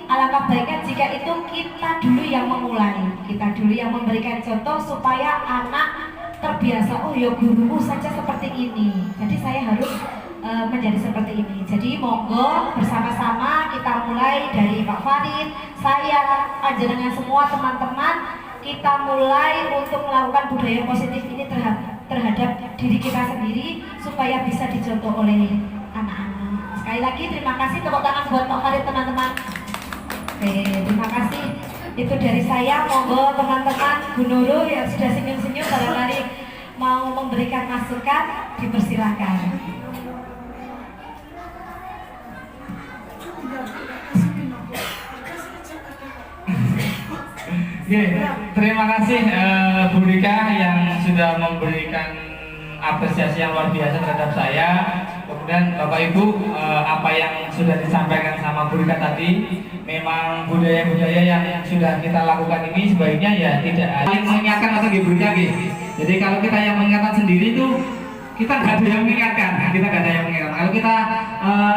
alangkah baiknya jika itu kita dulu yang memulai, kita dulu yang memberikan contoh supaya anak terbiasa. Oh ya guruku saja seperti ini, jadi saya harus menjadi seperti ini. Jadi monggo bersama-sama kita mulai dari Pak Farid, saya, panjenengan semua teman-teman, kita mulai untuk melakukan budaya positif ini terhadap diri kita sendiri supaya bisa dicontoh oleh anak-anak. Sekali lagi terima kasih, tepuk tangan buat Pak Farid teman-teman. Oke, terima kasih. Itu dari saya. Monggo teman-teman, Bu Nurul yang sudah senyum-senyum barangkali mau memberikan masukan, dipersilakan. Terima kasih Bu Rika yang sudah memberikan apresiasi yang luar biasa terhadap saya. Kemudian Bapak Ibu, apa yang sudah disampaikan sama Bu Rika tadi, memang budaya-budaya yang sudah kita lakukan ini sebaiknya ya tidak saling mengingatkan atau Bu Rika. Jadi kalau kita yang mengingatkan sendiri itu kita nggak ada yang mengingatkan, Kalau kita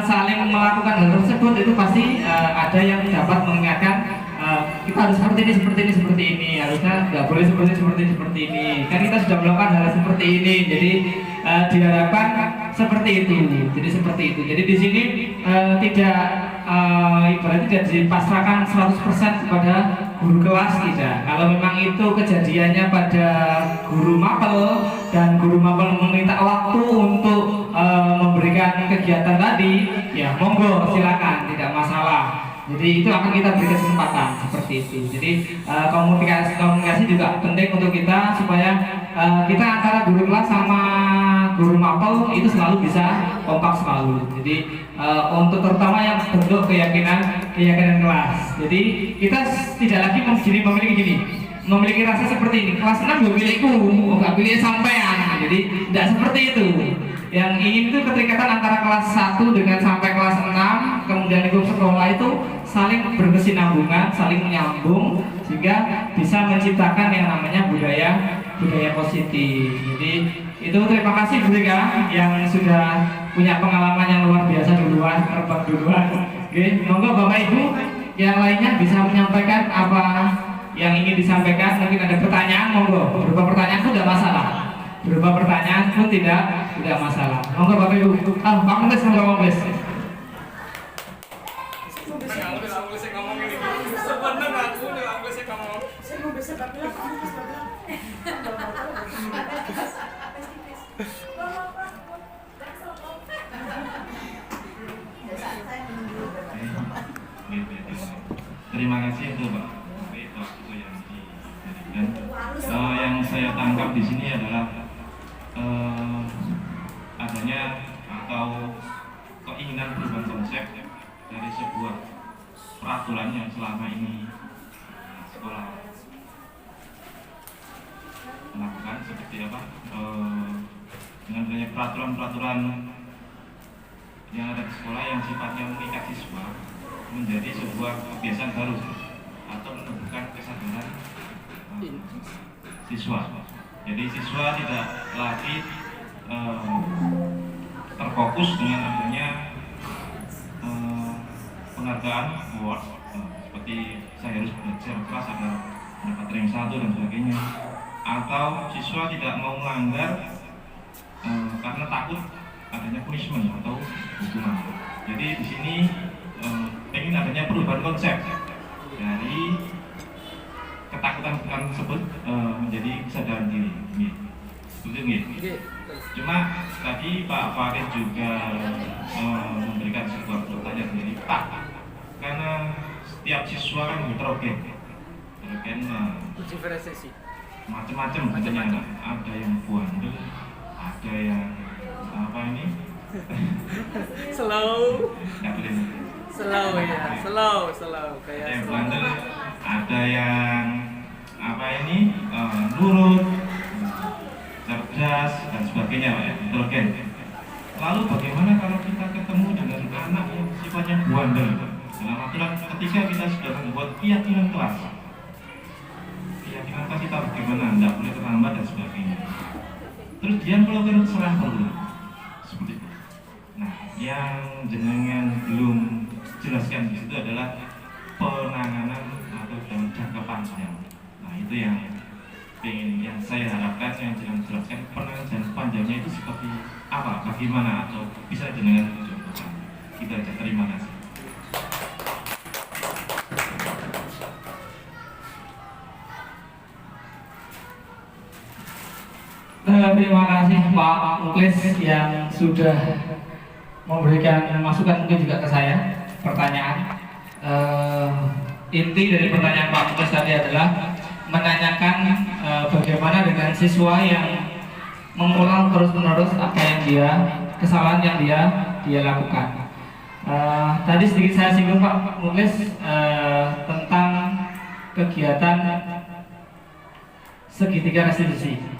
saling melakukan hal tersebut itu pasti ada yang dapat mengingatkan. Kita harus seperti ini, harusnya nggak boleh seperti ini. Kan kita sudah melakukan hal seperti ini, jadi diharapkan seperti itu. Jadi di sini tidak ibaratnya tidak dipasrahkan 100% kepada guru kelas, tidak. Kalau memang itu kejadiannya pada guru mapel dan guru mapel meminta waktu untuk memberikan kegiatan tadi, ya monggo silakan, tidak masalah. Jadi itu akan kita beri kesempatan seperti itu. Jadi komunikasi juga penting untuk kita supaya kita antara guru kelas sama guru mapel itu selalu bisa kompak selalu. Jadi untuk terutama yang bentuk keyakinan kelas. Jadi kita tidak lagi memiliki rasa seperti ini. Kelas 6 gue milikku, nggak pilih sampean. Jadi tidak seperti itu. Yang ingin itu keterikatan antara kelas 1 dengan sampai kelas 6, kemudian lingkup sekolah itu saling berkesinambungan, saling menyambung sehingga bisa menciptakan yang namanya budaya positif. Jadi itu terima kasih Bu Rika yang sudah punya pengalaman yang luar biasa terbang duluan. Oke, monggo Bapak Ibu yang lainnya bisa menyampaikan apa yang ingin disampaikan. Mungkin ada pertanyaan, monggo. Berupa pertanyaan itu tidak masalah. berupa pertanyaan pun tidak masalah. Monggo Bapak Ibu. Pak Mungkes sama Pak Mungkes. Terima kasih untuk Pak waktu yang diberikan. Yang saya tangkap di sini adalah adanya atau keinginan perubahan konsep dari sebuah peraturan yang selama ini sekolah melakukan seperti apa dengan adanya peraturan-peraturan yang ada di sekolah yang sifatnya mengikat siswa menjadi sebuah kebiasaan baru atau menumbuhkan kesadaran siswa. Jadi siswa tidak lagi terfokus dengan adanya penghargaan award seperti saya harus belajar keras agar mendapat rank 1 dan sebagainya, atau siswa tidak mau melanggar karena takut adanya punishment atau hukuman. Jadi di sini ingin adanya perubahan konsep dari ketakutan tersebut menjadi kesadaran diri. Betul nggih? Cuma tadi Pak Farid juga memberikan sebuah pertanyaan dari Pak, karena setiap siswa kan heterogen, macam-macam katanya, ada yang bandel, ada yang apa ini? Slow kayak ada yang bandel, ada yang apa ini nurut, cerdas dan sebagainya, Pak ya, intelijen. Lalu bagaimana kalau kita ketemu dengan anak yang sifatnya bandel? Dalam aturan ketika kita sudah membuat keyakinan kelas kita bagaimana, tidak boleh terlambat dan sebagainya. Terus dia melakukan serah perlu seperti itu. Nah, yang jenengan belum jelaskan di situ adalah penanganan atau dalam jangka panjang. Nah, itu yang saya harapkan, yang jangan jelaskan penanganan jangka panjangnya itu seperti apa, bagaimana, atau bisa jenengan contohkan. Kita aja, terima kasih. Terima kasih Pak Muklis yang sudah memberikan masukan mungkin juga ke saya pertanyaan. Inti dari pertanyaan Pak Muklis tadi adalah menanyakan bagaimana dengan siswa yang mengulang terus-menerus apa yang kesalahan yang dia lakukan. Tadi sedikit saya singgung Pak Muklis tentang kegiatan segitiga restitusi.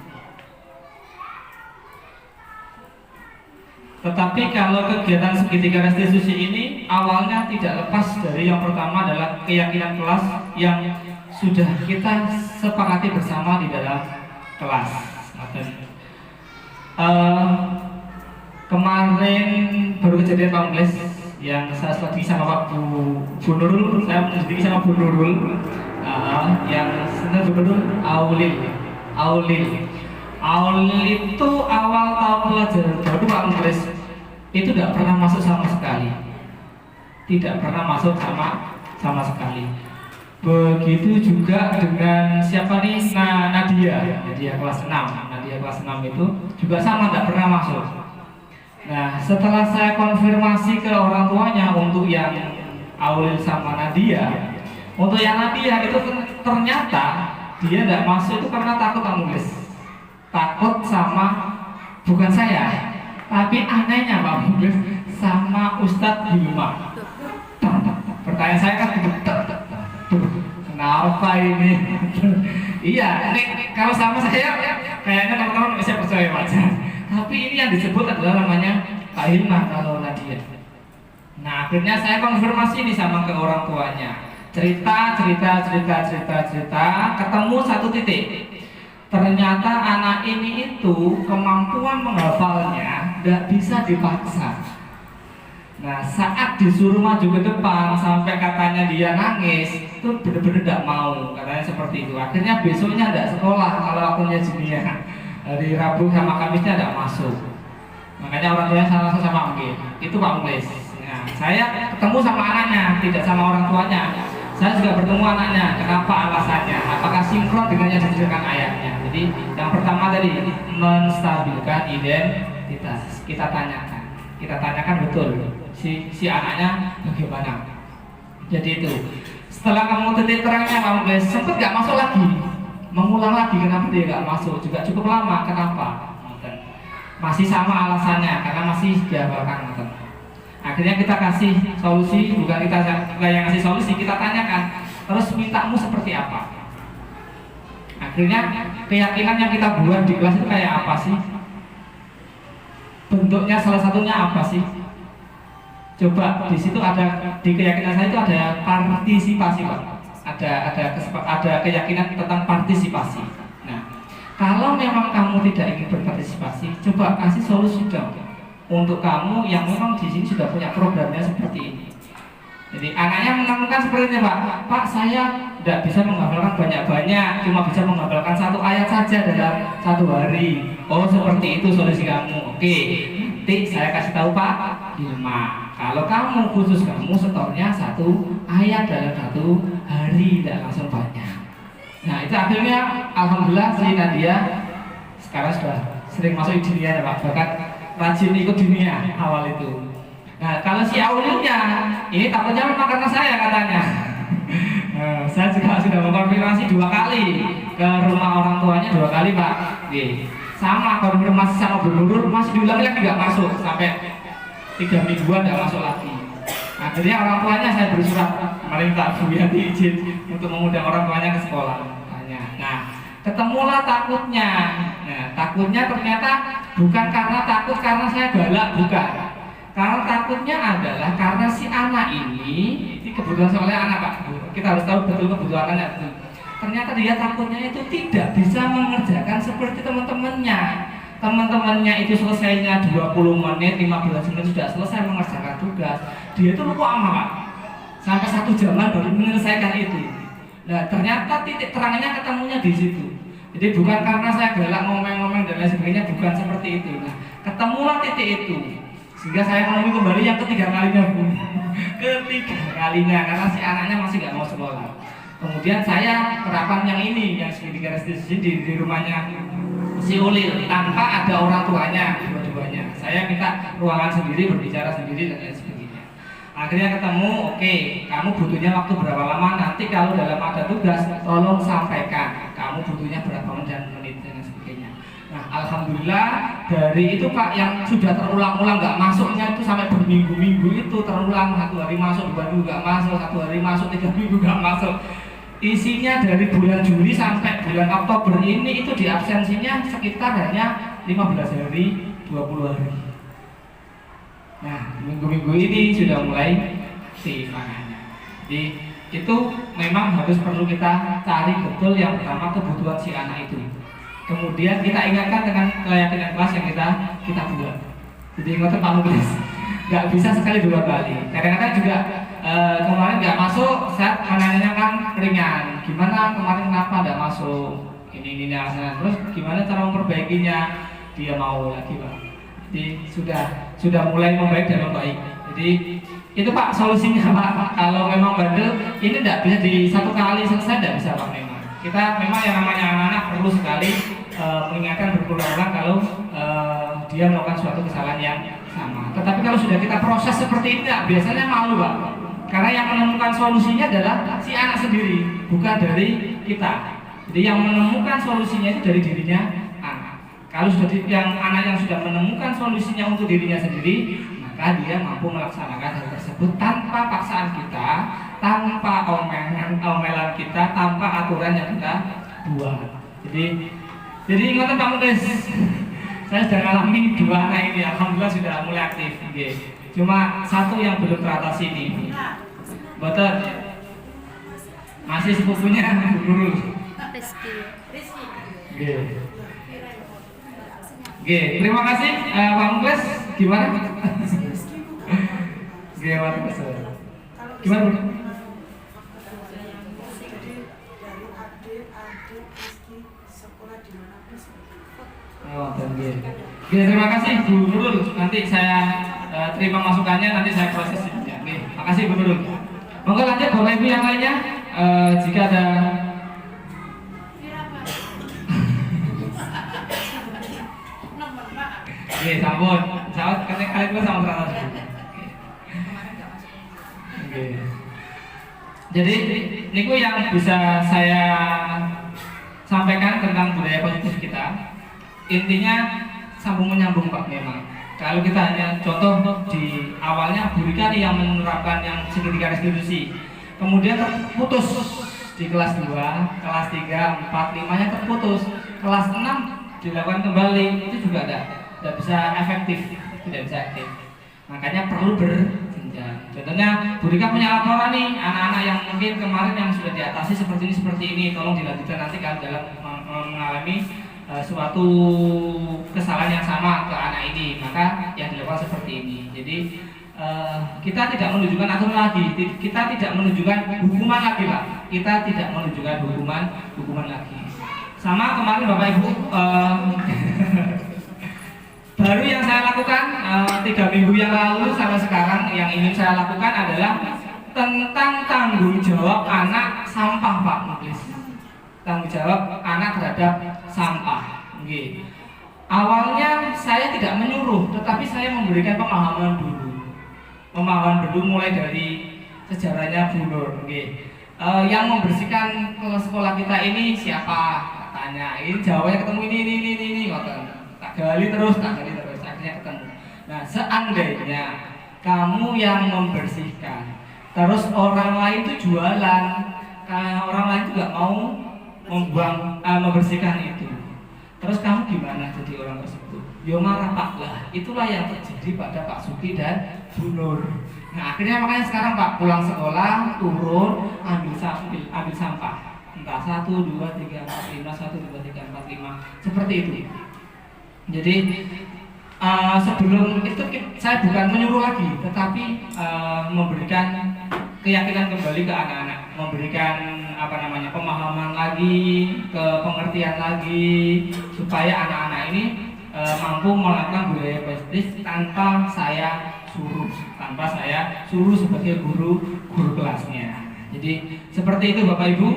Tetapi kalau kegiatan segitiga restitusi ini awalnya tidak lepas dari yang pertama adalah keyakinan kelas yang sudah kita sepakati bersama di dalam kelas. Kemarin baru kejadian Pak Muklis yang saya sedih sama Pak Bu Nurul, saya sedih sama Bu Nurul, yang sebenarnya Bu Nurul Aulil itu awal tahun pelajaran baru Pak Muklis itu tidak pernah masuk sama sekali, tidak pernah masuk sama sekali. Begitu juga dengan siapa nih? Nadia kelas 6. Nadia kelas 6 itu juga sama, tidak pernah masuk. Nah, setelah saya konfirmasi ke orang tuanya untuk yang Aulil sama Nadia, untuk yang Nadia itu ternyata dia tidak masuk itu karena takut Pak Muklis. Takut sama bukan saya, tapi anehnya Pak Muklis sama Ustadz Hilma. Pertanyaan saya kan kenapa ini? Iya, ini kalau sama saya kayaknya teman-teman bisa percaya aja. Tapi ini yang disebut adalah namanya Pak Hilma kalau Nadia. Nah, akhirnya saya konfirmasi ini sama ke orang tuanya. Cerita, ketemu satu titik. Ternyata anak ini itu kemampuan menghafalnya tidak bisa dipaksa. Nah, saat disuruh maju ke depan sampai katanya dia nangis, itu benar-benar tidak mau, katanya seperti itu. Akhirnya besoknya tidak sekolah kalau akunya Jenia. Hari Rabu sama Kamisnya tidak masuk. Makanya orang tuanya salah sama mungkin. Itu Pak Muklis. Nah, saya ketemu sama anaknya, tidak sama orang tuanya. Saya juga bertemu anaknya. Kenapa alasannya? Apakah sinkron dengan yang dijelaskan ayahnya? Jadi yang pertama tadi menstabilkan identitas. Kita tanyakan betul si anaknya bagaimana. Jadi itu. Setelah kamu titik terangnya Pak Muklis, sempat nggak masuk lagi. Mengulang lagi kenapa dia nggak masuk juga cukup lama. Kenapa? Masih sama alasannya karena masih dihafalkan. Akhirnya kita kasih solusi, bukan kita yang kasih solusi, kita tanyakan terus mintamu seperti apa. Akhirnya keyakinan yang kita buat di kelas itu kayak apa sih? Bentuknya salah satunya apa sih? Coba di situ ada, di keyakinan saya itu ada partisipasi Pak. Ada keyakinan tentang partisipasi. Nah, kalau memang kamu tidak ingin berpartisipasi, coba kasih solusi dong untuk kamu yang memang di sini sudah punya programnya seperti ini. Jadi anaknya menemukan seperti ini Pak, saya tidak bisa menghafalkan banyak-banyak, cuma bisa menghafalkan 1 ayat saja dalam 1 hari. Oh seperti itu solusi kamu. Oke, nanti saya kasih tahu Pak Hilma. Kalau kamu khusus kamu setornya 1 ayat dalam 1 hari, tidak langsung banyak. Nah itu akhirnya alhamdulillah si Nadia sekarang sudah sering masuk dunia ya Pak, bahkan rajin ikut dunia awal itu. Nah kalau si Aulinya ini takutnya memang karena saya katanya. Saya juga sudah mengkonfirmasi 2 kali ke rumah orang tuanya 2 kali Pak. Sama konfirmasi sama Bu Nurul masih diulangi lagi nggak masuk sampai 3 mingguan tidak masuk lagi. Akhirnya orang tuanya saya bersurat meminta Bu Yanti izin untuk mengundang orang tuanya ke sekolah. Nah, ketemulah takutnya. Nah, takutnya ternyata bukan karena takut karena saya galak, bukan. Karena takutnya adalah karena si anak ini kebutuhan soalnya anak Pak. Kita harus tahu betul kebutuhan anak itu. Ternyata dia takutnya itu tidak bisa mengerjakan seperti teman-temannya. Teman-temannya itu selesainya 20 menit, 15 menit sudah selesai mengerjakan tugas. Dia itu lupa Pak. Sampai 1 jaman baru menyelesaikan itu. Nah, ternyata titik terangnya ketemunya di situ. Jadi bukan karena saya galak ngomong-ngomong dan lain sebagainya, bukan seperti itu. Nah, ketemulah titik itu. Sehingga saya menemui kembali yang ketiga kalinya, Bu. Ketiga kalinya karena si anaknya masih nggak mau sekolah. Kemudian saya terapkan yang ini, yang segitiga restitusi di rumahnya si Ulil tanpa ada orang tuanya dua-duanya. Saya minta ruangan sendiri, berbicara sendiri dan lain sebagainya. Akhirnya ketemu, oke, kamu butuhnya waktu berapa lama? Nanti kalau dalam ada tugas, tolong sampaikan. Kamu butuhnya berapa menit dan sebagainya. Nah, alhamdulillah dari itu Pak yang sudah terulang-ulang nggak masuknya itu sampai berminggu-minggu itu terulang, 1 hari masuk, 2 minggu nggak masuk, 1 hari masuk, 3 minggu nggak masuk. Isinya dari bulan Juli sampai bulan Oktober ini itu di absensinya sekitar hanya 15 hari, 20 hari. Nah, minggu-minggu ini sudah mulai aktif makanya. Jadi itu memang harus perlu kita cari betul yang pertama kebutuhan si anak itu. Kemudian kita ingatkan dengan keyakinan kelas yang kita buat. Jadi ingat Pak Muklis, nggak bisa sekali 2 kali. Kadang-kadang juga kemarin nggak masuk, saya menanyakan ringan. Gimana kemarin kenapa nggak masuk? Ini alasannya. Terus gimana cara memperbaikinya? Dia mau lagi Pak. Jadi sudah mulai membaik dan membaik. Jadi itu Pak solusinya Pak. Kalau memang bandel ini tidak bisa di 1 kali selesai, tidak bisa Pak memang. Kita memang yang namanya anak-anak perlu sekali mengingatkan berulang-ulang kalau dia melakukan suatu kesalahan yang sama. Tetapi kalau sudah kita proses seperti ini, biasanya malu Pak. Karena yang menemukan solusinya adalah si anak sendiri, bukan dari kita. Jadi yang menemukan solusinya itu dari dirinya anak. Kalau sudah anak yang sudah menemukan solusinya untuk dirinya sendiri, maka dia mampu melaksanakan hal tersebut tanpa paksaan kita, tanpa omelan kita, tanpa aturan yang kita buat. Jadi ingat Pak Muklis, saya sudah mengalami 2 anak ini, alhamdulillah sudah mulai aktif. Cuma 1 yang belum teratasi ini. Betul. Masih sepupunya Bu Nurul. Terima kasih Pak Muklis. Gimana? Gimana? itu meski sekolah dimanapun Oh, oke. Oke, terima kasih Bu Nurul. Nanti saya terima masukannya, nanti saya proses. Ya, oke, makasih Bu Nurul. Monggo lanjut Bapak Ibu yang lainnya. Jika ada nomor maaf. oke, sampun. Saat kalian dua sama terus. Oke. Jadi niku yang bisa saya sampaikan tentang budaya positif kita. Intinya sambung menyambung Pak memang. Kalau kita hanya contoh di awalnya Bu Rika nih yang menerapkan yang segitiga restitusi, kemudian terputus di kelas 2, kelas 3, 4, 5-nya terputus, kelas 6 dilakukan kembali, itu juga tidak bisa efektif, tidak bisa aktif. Makanya perlu berjenjang. Contohnya Bu Rika punya laporan nih, anak-anak yang mungkin kemarin yang sudah diatasi seperti ini, tolong dilanjutkan nanti kalau dalam mengalami suatu kesalahan yang sama ke anak ini, maka yang dilakukan seperti ini. Jadi kita tidak menunjukkan aturan lagi, kita tidak menunjukkan hukuman lagi Pak, kita tidak menunjukkan hukuman lagi. Sama kemarin Bapak Ibu, baru yang saya lakukan 3 minggu yang lalu sampai sekarang yang ingin saya lakukan adalah tentang tanggung jawab anak sampah Pak Muklis. Tanggung jawab anak terhadap sampah. Okay. Awalnya saya tidak menyuruh, tetapi saya memberikan pemahaman dulu. Pemahaman dulu mulai dari sejarahnya Bu Nur. Okay. Yang membersihkan sekolah kita ini siapa? Katanya. Ini jawabannya ketemu ini. Tak gali terus, akhirnya ketemu. Nah, seandainya kamu yang membersihkan, terus orang lain itu jualan, orang lain juga mau membersihkan itu, terus kamu gimana jadi orang tersebut? Yo marah Pak lah. Itulah yang terjadi pada Pak Suki dan Bu Nur. Nah akhirnya makanya sekarang Pak pulang sekolah turun ambil sampah, entah 1, 2, 3, 4, 5, 1, 2, 3, 4, 5 seperti itu. Jadi sebelum itu saya bukan menyuruh lagi, tetapi memberikan keyakinan kembali ke anak-anak, memberikan pemahaman lagi, ke pengertian lagi, supaya anak-anak ini mampu melakukan budaya positif tanpa saya suruh sebagai guru kelasnya. Jadi seperti itu Bapak Ibu,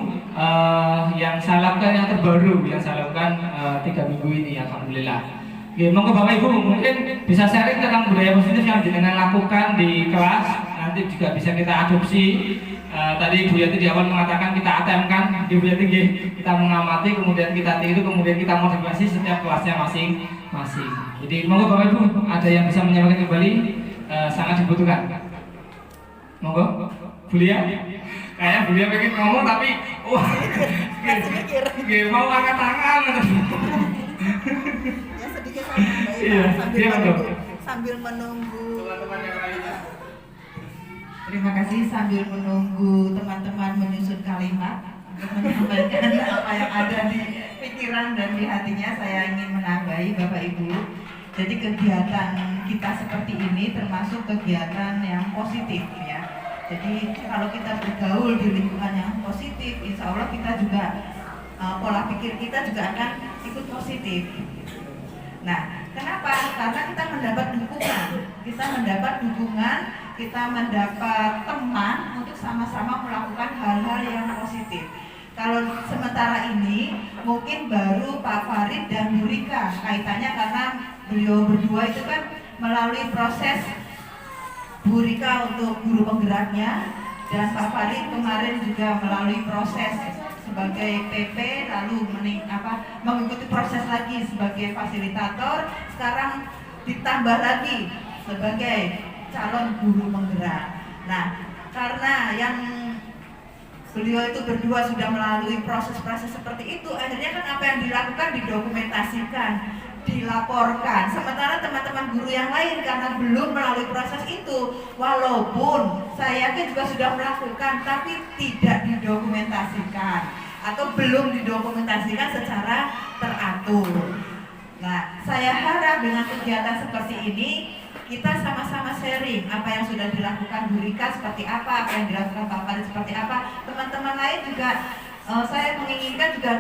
yang saya lakukan yang terbaru, yang saya lakukan 3 minggu ini, alhamdulillah. Oke, monggo Bapak Ibu mungkin bisa sharing tentang budaya positif yang jenengan lakukan di kelas, nanti juga bisa kita adopsi. Tadi Bu Yati di awal mengatakan kita ATM-kan, Bu Yati kita mengamati, kemudian kita tiru, kemudian kita modifikasi setiap kelasnya masing-masing. Jadi monggo Bapak Ibu, ada yang bisa menyampaikan kembali, sangat dibutuhkan. Monggo, Bu Lia. Kayak Bu Lia pengen ngomong tapi mau angkat tangan. Ya sedikit sambil menunggu teman-teman yang lainnya. Terima kasih sambil menunggu teman-teman menyusun kalimat untuk menyampaikan apa yang ada di pikiran dan di hatinya. Saya ingin menambahi Bapak Ibu. Jadi kegiatan kita seperti ini termasuk kegiatan yang positif ya. Jadi kalau kita bergaul di lingkungan yang positif, insya Allah kita juga pola pikir kita juga akan ikut positif. Nah, kenapa? Karena kita mendapat dukungan, kita mendapat teman untuk sama-sama melakukan hal-hal yang positif. Kalau sementara ini mungkin baru Pak Farid dan Bu Rika kaitannya karena beliau berdua itu kan melalui proses Bu Rika untuk guru penggeraknya dan Pak Farid kemarin juga melalui proses sebagai PP lalu mengikuti proses lagi sebagai fasilitator, sekarang ditambah lagi sebagai calon guru penggerak. Nah, karena yang beliau itu berdua sudah melalui proses-proses seperti itu, akhirnya kan apa yang dilakukan didokumentasikan, dilaporkan. Sementara teman-teman guru yang lain karena belum melalui proses itu, walaupun saya juga sudah melakukan, tapi tidak didokumentasikan atau belum didokumentasikan secara teratur. Nah, saya harap dengan kegiatan seperti ini kita sama-sama sharing apa yang sudah dilakukan Bu Rika seperti apa yang dilakukan Pak Farid seperti apa. Teman-teman lain juga saya menginginkan juga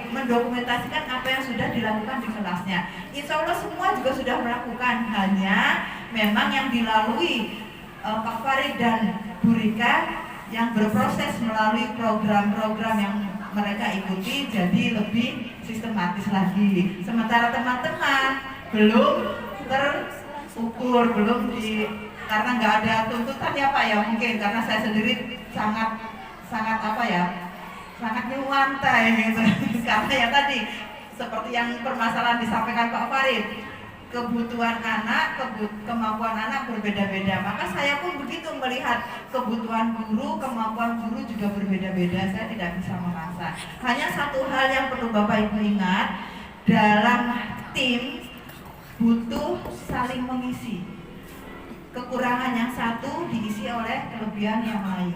mendokumentasikan apa yang sudah dilakukan di kelasnya. Insya Allah semua juga sudah melakukan, hanya memang yang dilalui Pak Farid dan Bu Rika yang berproses melalui program-program yang mereka ikuti jadi lebih sistematis lagi. Sementara teman-teman belum terukur, belum karena nggak ada tuntutan ya Pak ya, mungkin karena saya sendiri sangat nyuwantai gitu. Karena ya tadi seperti yang permasalahan disampaikan Pak Farid, kebutuhan anak, kemampuan anak berbeda-beda. Maka saya pun begitu melihat kebutuhan guru, kemampuan guru juga berbeda-beda. Saya tidak bisa memaksa. Hanya satu hal yang perlu Bapak Ibu ingat, dalam tim butuh saling mengisi. Kekurangan yang satu diisi oleh kelebihan yang lain.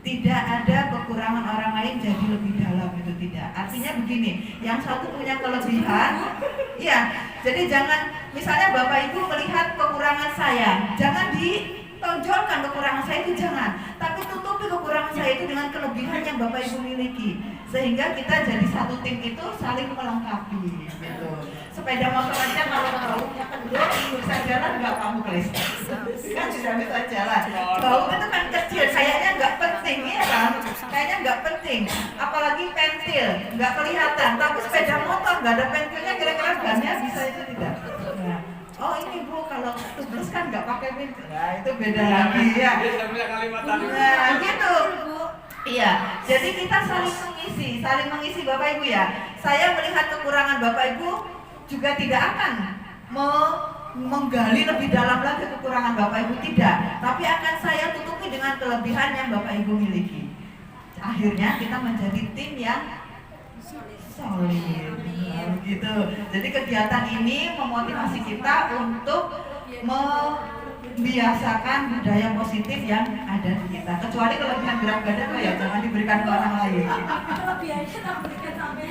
Tidak ada kekurangan orang lain jadi lebih dalam, itu tidak. Artinya begini, yang satu punya kelebihan, ya. Jadi jangan, misalnya Bapak Ibu melihat kekurangan saya, jangan ditonjolkan kekurangan saya itu, jangan. Tapi tutupi kekurangan saya itu dengan kelebihan yang Bapak Ibu miliki, sehingga kita jadi satu tim itu saling melengkapi. Gitu. Sepeda motor aja kalau baunya kendor, bisa jalan nggak kamu Kris? Kan tidak bisa jalan. Bau itu kan kecil, kayaknya nggak penting ya kan? Kayaknya nggak penting. Apalagi pentil, nggak kelihatan. Tapi sepeda motor nggak ada pentilnya, kira-kira bannya bisa itu tidak? Nah, oh ini Bu, kalau tubles kan nggak pakai pentil. Nah itu beda lagi ya. Nah gitu. Iya, jadi kita saling mengisi Bapak Ibu ya. Saya melihat kekurangan Bapak Ibu juga tidak akan menggali lebih dalam lagi kekurangan Bapak Ibu, tidak. Tapi akan saya tutupi dengan kelebihan yang Bapak Ibu miliki. Akhirnya kita menjadi tim yang solid. Gitu. Jadi kegiatan ini memotivasi kita untuk membiasakan budaya positif yang ada di kita. Kecuali kelebihan berat badan ya jangan diberikan ke orang lain. Kelebihannya tak berikan sampai.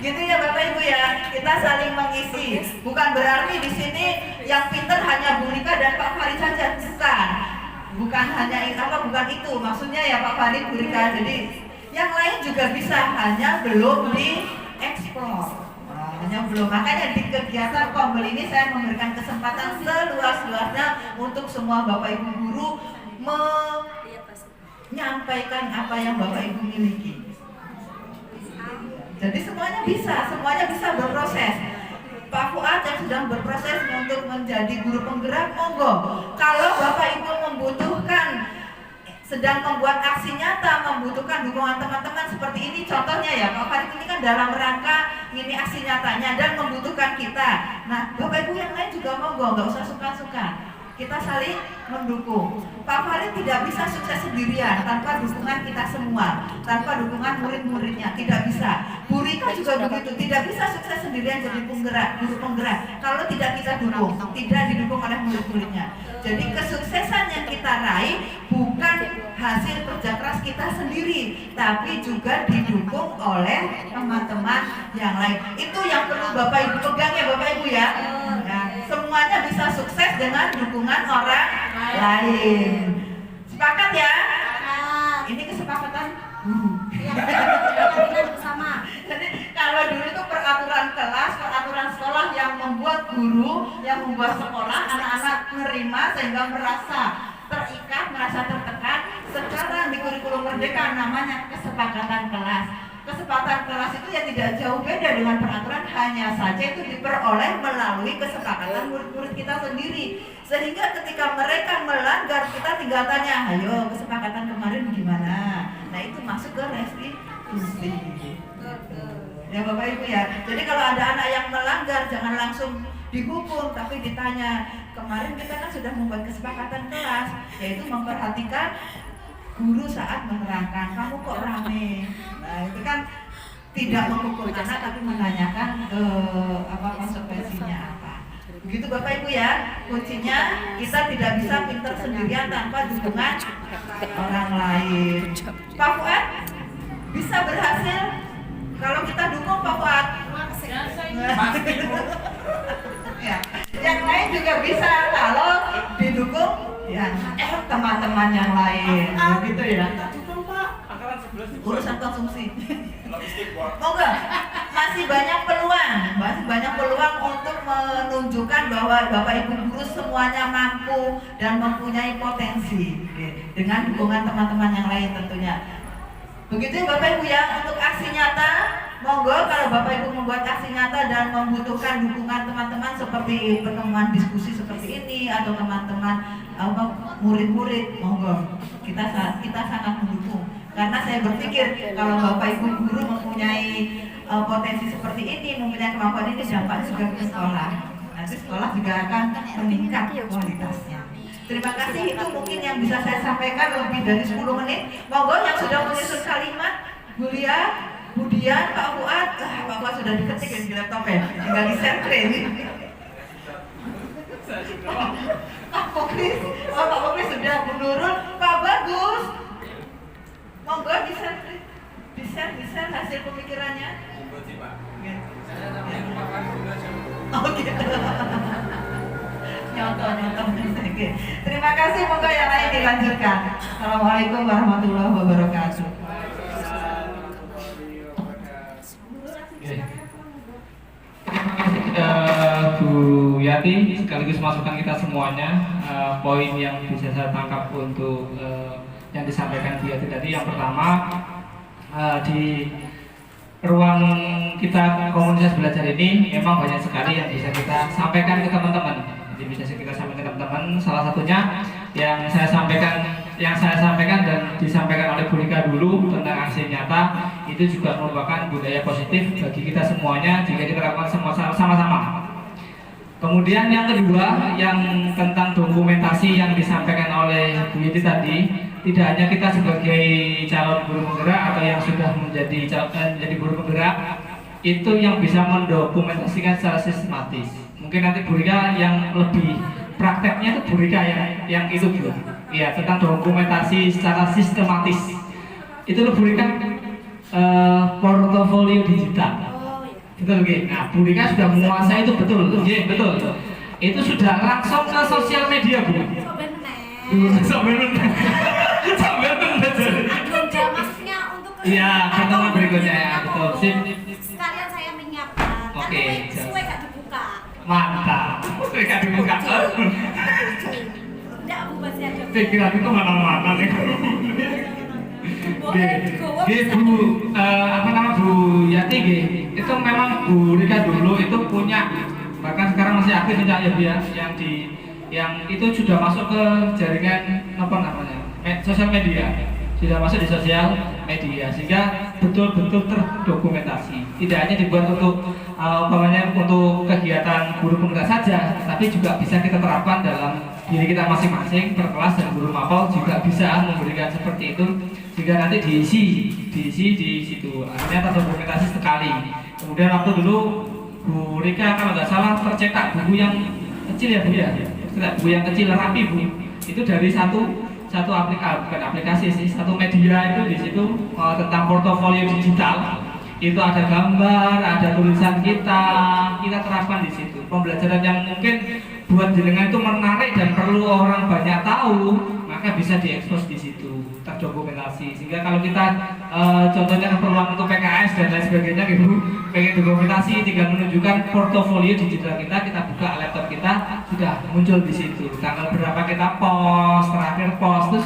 Gitu ya Bapak Ibu ya, kita saling mengisi. Bukan berarti di sini yang pinter hanya Bu Rika dan Pak Farid saja, bukan hanya bukan itu maksudnya ya Pak Farid, Bu Rika. Jadi yang lain juga bisa, hanya belum dieksplor. Hanya belum. Makanya di kegiatan Kombel ini saya memberikan kesempatan seluas-luasnya untuk semua Bapak Ibu guru menyampaikan apa yang Bapak Ibu miliki. Jadi semuanya bisa berproses. Pak Fuad yang sedang berproses untuk menjadi guru penggerak, monggo. Kalau Bapak Ibu membutuhkan, sedang membuat aksi nyata, membutuhkan dukungan teman-teman seperti ini, contohnya ya Pak Farid ini kan dalam rangka ini aksi nyatanya dan membutuhkan kita. Nah Bapak Ibu yang lain juga monggo, nggak usah suka-suka. Kita saling mendukung. Pak Farid tidak bisa sukses sendirian tanpa dukungan kita semua, tanpa dukungan murid-muridnya, tidak bisa. Bu Rika juga begitu, tidak bisa sukses sendirian jadi guru penggerak kalau tidak kita dukung, tidak didukung oleh murid-muridnya. Jadi kesuksesan yang kita raih bukan hasil kerja keras kita sendiri, tapi juga didukung oleh teman-teman yang lain. Itu yang perlu Bapak Ibu pegang ya Bapak Ibu ya. Nah, semuanya bisa sukses dengan dukungan orang lain. Sepakat ya? Ini kesepakatan guru. Bersama. Jadi kalau dulu itu peraturan kelas, peraturan sekolah yang membuat guru, yang membuat sekolah, anak-anak menerima sehingga merasa terikat, merasa tertekan. Sekarang di kurikulum merdeka namanya kesepakatan kelas. Kesepakatan kelas itu ya tidak jauh beda dengan peraturan, hanya saja itu diperoleh melalui kesepakatan murid-murid kita sendiri. Sehingga ketika mereka melanggar, kita tinggal tanya, ayo kesepakatan kemarin gimana? Nah itu masuk ke restitusi. Ya Bapak Ibu ya. Jadi kalau ada anak yang melanggar, jangan langsung dihukum, tapi ditanya, kemarin kita kan sudah membuat kesepakatan kelas, yaitu memperhatikan guru saat menerangkan, kamu kok rame. Nah itu kan tidak menghukum anak, tapi menanyakan konsekuensinya apa. Begitu Bapak Ibu ya, kuncinya kita tidak bisa pinter sendirian tanpa dukungan orang lain. Pak Fuad bisa berhasil kalau kita dukung Pak Fuad. Ya, yang lain juga bisa kalau didukung ya teman-teman yang lain, begitu ya. urusan konsumsi. Monggo, masih banyak peluang untuk menunjukkan bahwa Bapak Ibu guru semuanya mampu dan mempunyai potensi dengan dukungan teman-teman yang lain tentunya. Begitu Bapak Ibu ya, untuk aksi nyata, monggo kalau Bapak Ibu membuat aksi nyata dan membutuhkan dukungan teman-teman seperti pertemuan diskusi seperti ini atau teman-teman murid-murid, monggo kita sangat mendukung. Karena saya berpikir kalau Bapak Ibu guru mempunyai potensi seperti ini, mempunyai kemampuan ini, dampaknya juga ke sekolah. Nanti sekolah juga akan meningkat kualitasnya. Terima kasih, itu mungkin yang bisa saya sampaikan lebih dari 10 menit. Monggo yang sudah menyusun kalimat, Bu Lia, Bu Dian, Pak Fuad, Pak Fuad sudah diketik di laptop ya, tinggal di-share screen. Pak Pokris sudah, Bu Nurul, Pak Bagus. Monggo di-share hasil pemikirannya. Oh gitu. Nyontoh. Oke. Terima kasih, monggo yang lain dilanjutkan. Assalamualaikum warahmatullahi wabarakatuh. Bu Yati, sekaligus masukan kita semuanya. Poin yang bisa saya tangkap untuk yang disampaikan Bu Yati tadi, yang pertama, di ruang kita komunitas belajar ini memang banyak sekali yang bisa kita sampaikan ke teman-teman. Jadi bisa kita sampaikan ke teman-teman. Salah satunya yang saya sampaikan dan disampaikan oleh Bu Rika dulu tentang aksi nyata, itu juga merupakan budaya positif bagi kita semuanya jika kita lakukan semua sama-sama. Kemudian yang kedua, yang tentang dokumentasi yang disampaikan oleh Bu Yati tadi, tidak hanya kita sebagai calon guru penggerak atau yang sudah menjadi guru penggerak itu yang bisa mendokumentasikan secara sistematis. Mungkin nanti Bu Rika yang lebih prakteknya itu Bu Rika yang itu Bu. Iya, tentang dokumentasi secara sistematis. Itu Bu Rika portofolio digital. Betul nggih. Nah, Bu Rika sudah menguasai itu, betul. Nggih, betul. Itu sudah langsung ke sosial media, Bu. Sampai maksudnya untuk iya, pertemuan berikutnya ya, betul. Sip. Sekalian saya menyiapkan. Oke, Sesuai gak dibuka. Mantap. Gak dibuka. Enggak, Bu, masih ada. Pikiran itu mana-mana nih. Bu, Bu Yati itu memang Bu Rika dulu itu punya, bahkan sekarang masih aktif ya yang itu sudah masuk ke jaringan sosial media, sudah masuk di sosial media sehingga betul-betul terdokumentasi. Tidak hanya dibuat untuk untuk kegiatan guru penggerak saja, tapi juga bisa kita terapkan dalam diri kita masing-masing per kelas, dan guru mapel juga bisa memberikan seperti itu sehingga nanti diisi di situ. Artinya terdokumentasi sekali. Kemudian waktu dulu Bu Rika kalau nggak salah tercetak buku yang kecil ya Bu ya, buku yang kecil rapi Bu. Itu dari satu aplikasi sih, satu media itu di situ tentang portofolio digital. Itu ada gambar, ada tulisan kita terapkan di situ. Pembelajaran yang mungkin buat jenengan itu menarik dan perlu orang banyak tahu, maka bisa diekspos di situ, terdokumentasi. Sehingga kalau kita contohnya keperluan untuk PKS dan lain sebagainya gitu, pengen dokumentasi, tinggal menunjukkan portofolio digital kita buka laptop kita, sudah muncul di situ. Tanggal berapa kita post, terakhir post itu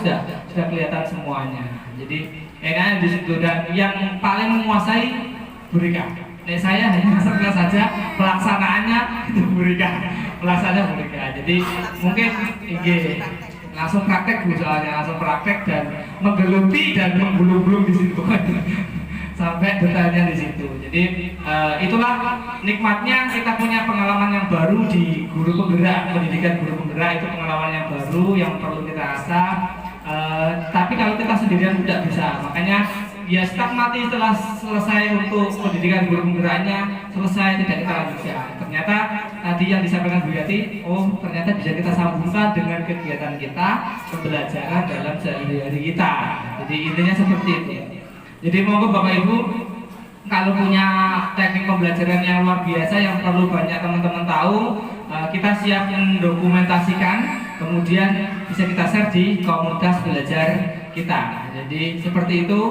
sudah kelihatan semuanya. Jadi enaknya di situ, dan yang paling menguasai Bu Rika. Saya hanya sekedar saja pelaksanaannya itu Bu Rika, pelaksanaannya Bu Rika. Jadi mungkin langsung praktek Bu, soalnya langsung praktek dan menggeluti dan menggulung-gulung di situ sampai detailnya di situ. Jadi itulah nikmatnya kita punya pengalaman yang baru di guru penggerak, pendidikan guru penggerak. Itu pengalaman yang baru yang perlu kita asah. Tapi kalau kita sendirian tidak bisa, makanya ya stagmati setelah selesai untuk pendidikan guru penggeraknya selesai, tidak kita lanjutkan. Ternyata tadi yang disampaikan Bu Yati, ternyata bisa kita sambungkan dengan kegiatan kita, pembelajaran dalam sehari-hari kita. Jadi intinya seperti itu. Jadi monggo Bapak Ibu, kalau punya teknik pembelajaran yang luar biasa yang perlu banyak teman-teman tahu, kita siap mendokumentasikan, kemudian bisa kita share di komunitas belajar kita. Jadi seperti itu.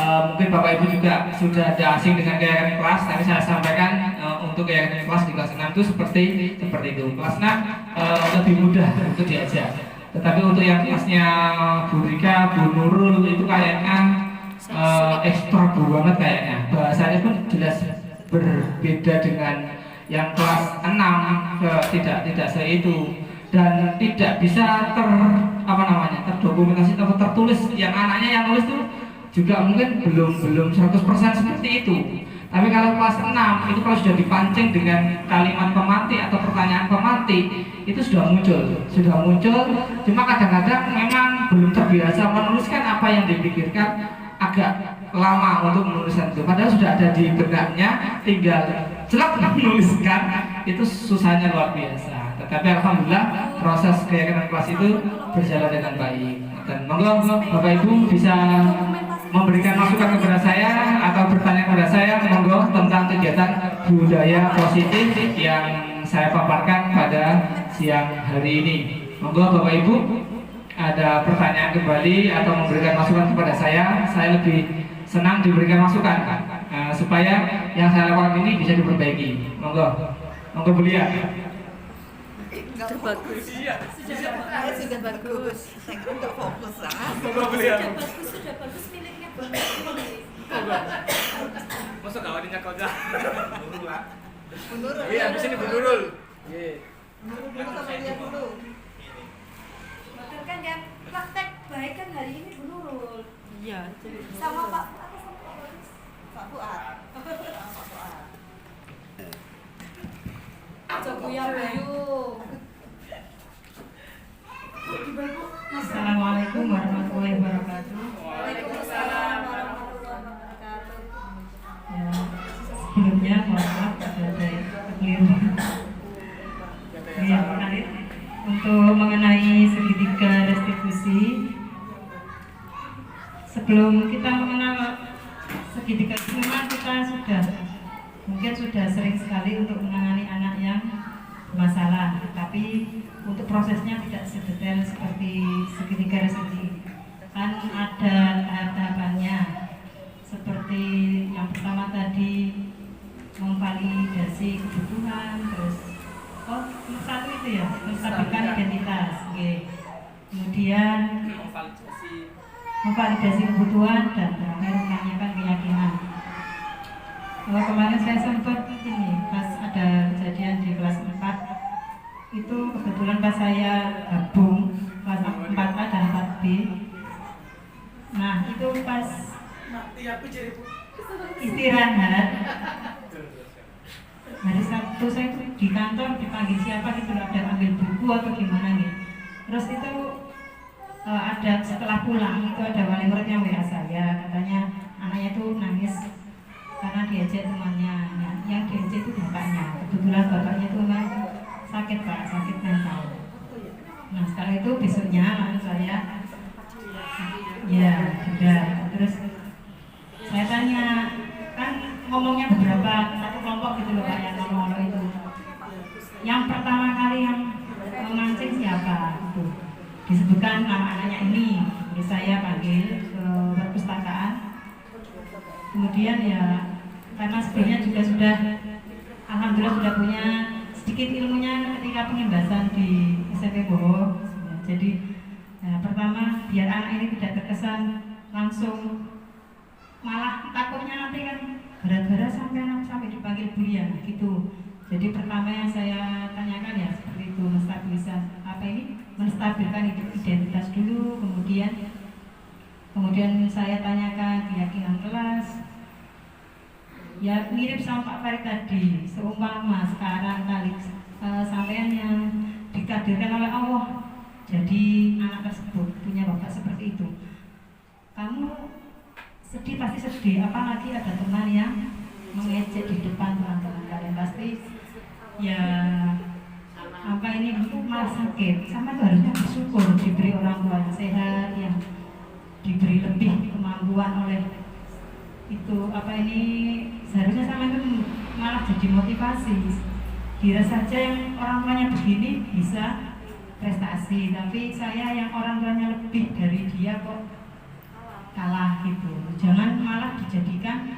mungkin Bapak Ibu juga sudah ada asing dengan gaya kelas, tapi saya sampaikan untuk gaya kelas di kelas 6 itu seperti itu. Kelas 6 lebih mudah untuk diajak. Tetapi untuk yang kelasnya Bu Rika, Bu Nurul itu kayaknya ekstra banget kayaknya. Bahasanya pun jelas berbeda dengan yang kelas 6, tidak seitu dan tidak bisa terdokumentasi atau tertulis. Yang anaknya yang nulis itu juga mungkin belum 100% seperti itu. Tapi kalau kelas 6 itu kalau sudah dipancing dengan kalimat pemantik atau pertanyaan pemantik itu sudah muncul. Cuma kadang-kadang memang belum terbiasa menuliskan apa yang dipikirkan, agak lama untuk menuliskan itu. Padahal sudah ada di benaknya, tinggal celak menuliskan, itu susahnya luar biasa. Tetapi alhamdulillah proses keyakinan kelas itu berjalan dengan baik. Dan monggo Bapak Ibu bisa memberikan masukan kepada saya atau bertanya kepada saya monggo tentang kegiatan budaya positif yang saya paparkan pada siang hari ini. Monggo Bapak Ibu ada pertanyaan kembali atau memberikan masukan kepada saya lebih senang diberikan masukan supaya yang saya lakukan ini bisa diperbaiki. Monggo beliau. Sudah bagus. Iya. Sudah bagus. Saya kira nggak fokus beliau. Sudah bagus miliknya. Masa kawannya kau dah? Menurut Iya, di sini Nurul. Iya. dulu sama dia dulu. Betul kan yang praktek baik kan hari ini Bu Nurul. Iya. Sama Pak Pak Fuad. Joguya Bayu. Assalamualaikum warahmatullahi wabarakatuh. Waalaikumsalam warahmatullahi wabarakatuh. Ya, sebelumnya mohon maaf ada kekeliruan. Ya, menarik. Untuk mengenai segitiga restitusi, sebelum kita mengenal segitiga itu memang kita sudah sering sekali untuk menangani anak yang bermasalah, tapi untuk prosesnya tidak sedetail seperti segitiga restitusi. Kan ada tahap-tahapannya, seperti yang pertama tadi memvalidasi kebutuhan, terus nomor 1 itu ya, menstabilkan identitas. Kemudian memvalidasi kebutuhan dan terakhir menanyakan keyakinan. Kemarin saya sempat pas ada kejadian di kelas 4 itu kebetulan pas saya gabung kelas 4A dan 4B. Nah itu pas istirahat hari Sabtu saya di kantor dipanggil siapa gitu, ada ambil buku atau gimana nih. Terus itu ada setelah pulang itu ada wali murid yang WA saya, katanya anaknya itu nangis karena diajak temannya. Nah, yang diajak itu bapaknya. Kebetulan bapaknya itu memang sakit Pak, sakit mental. Nah setelah itu besoknya langsung saya ya sudah. Terus saya tanya, kan ngomongnya beberapa satu kelompok gitu loh Pak yang ngomong itu. Yang pertama kali yang memancing siapa itu disebutkan nama anaknya ini. Jadi saya panggil ke perpustakaan. Kemudian ya karena sebelumnya juga sudah alhamdulillah sudah punya sedikit ilmunya ketika pengembasan di SMP Boho. Jadi pertama biar anak ini tidak terkesan langsung, malah takutnya nanti kan gara-gara sampai dipanggil bulian gitu. Jadi pertama yang saya tanyakan ya seperti itu, menstabilkan identitas dulu, kemudian saya tanyakan keyakinan kelas. Ya mirip sama Pak Farid tadi, seumpama sekarang kali sampean yang dikadirkan oleh Allah jadi anak tersebut punya bapak seperti itu, kamu sedih pasti sedih, apalagi ada teman yang mengejek di depan teman-teman kalian, pasti ya apa ini malah sakit. Sama itu harusnya bersyukur diberi orang tua yang sehat, yang diberi lebih kemampuan oleh itu apa ini, seharusnya sama itu malah jadi motivasi. Kira saja yang orang tuanya begini bisa prestasi, tapi saya yang orang tuanya lebih dari dia kok kalah gitu. Jangan malah dijadikan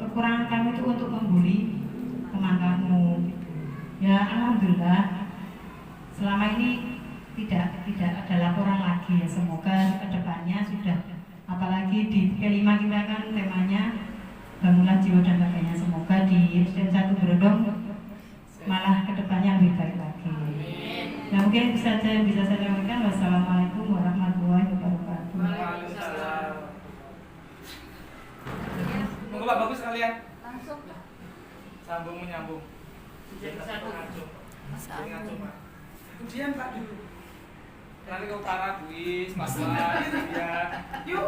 kekurangan kamu itu untuk membuli teman kamu gitu. Ya alhamdulillah selama ini tidak ada laporan lagi ya. Semoga kedepannya sudah, apalagi di kelima kita kan temanya bangunlah jiwa dan raganya. Semoga di SDN 1 Brondong malah kedepannya lebih baik lagi. Nah mungkin itu saja yang bisa saya sampaikan. Wassalamualaikum warahmatullahi wabarakatuh. Waalaikumsalam. Monggo Pak Bagus kalian. Langsung. Sambung menyambung. Jadi satu ngacung. Jadi ngacung Pak. Kemudian Pak dulu. Nanti ke utara kuis, masalah ya. Yuk.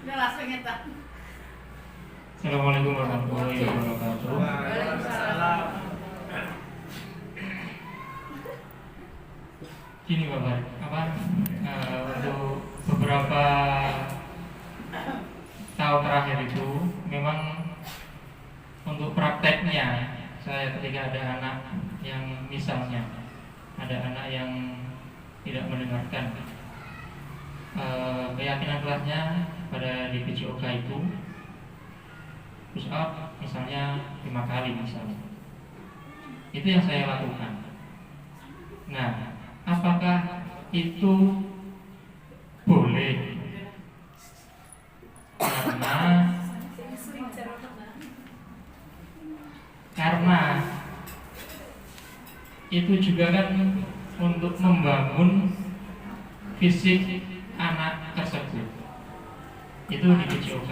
Udah langsung nyetak. Assalamualaikum warahmatullahi wabarakatuh. Waalaikumsalam. Gini Bapak, untuk beberapa tahun terakhir itu memang untuk prakteknya saya ketika ada anak yang misalnya ada anak yang tidak mendengarkan keyakinan kelasnya pada di PJOK itu push up misalnya 5 kali misalnya, itu yang saya lakukan. Nah, apakah itu boleh? Karena itu juga kan untuk membangun fisik anak tersebut. Itu di PJOK.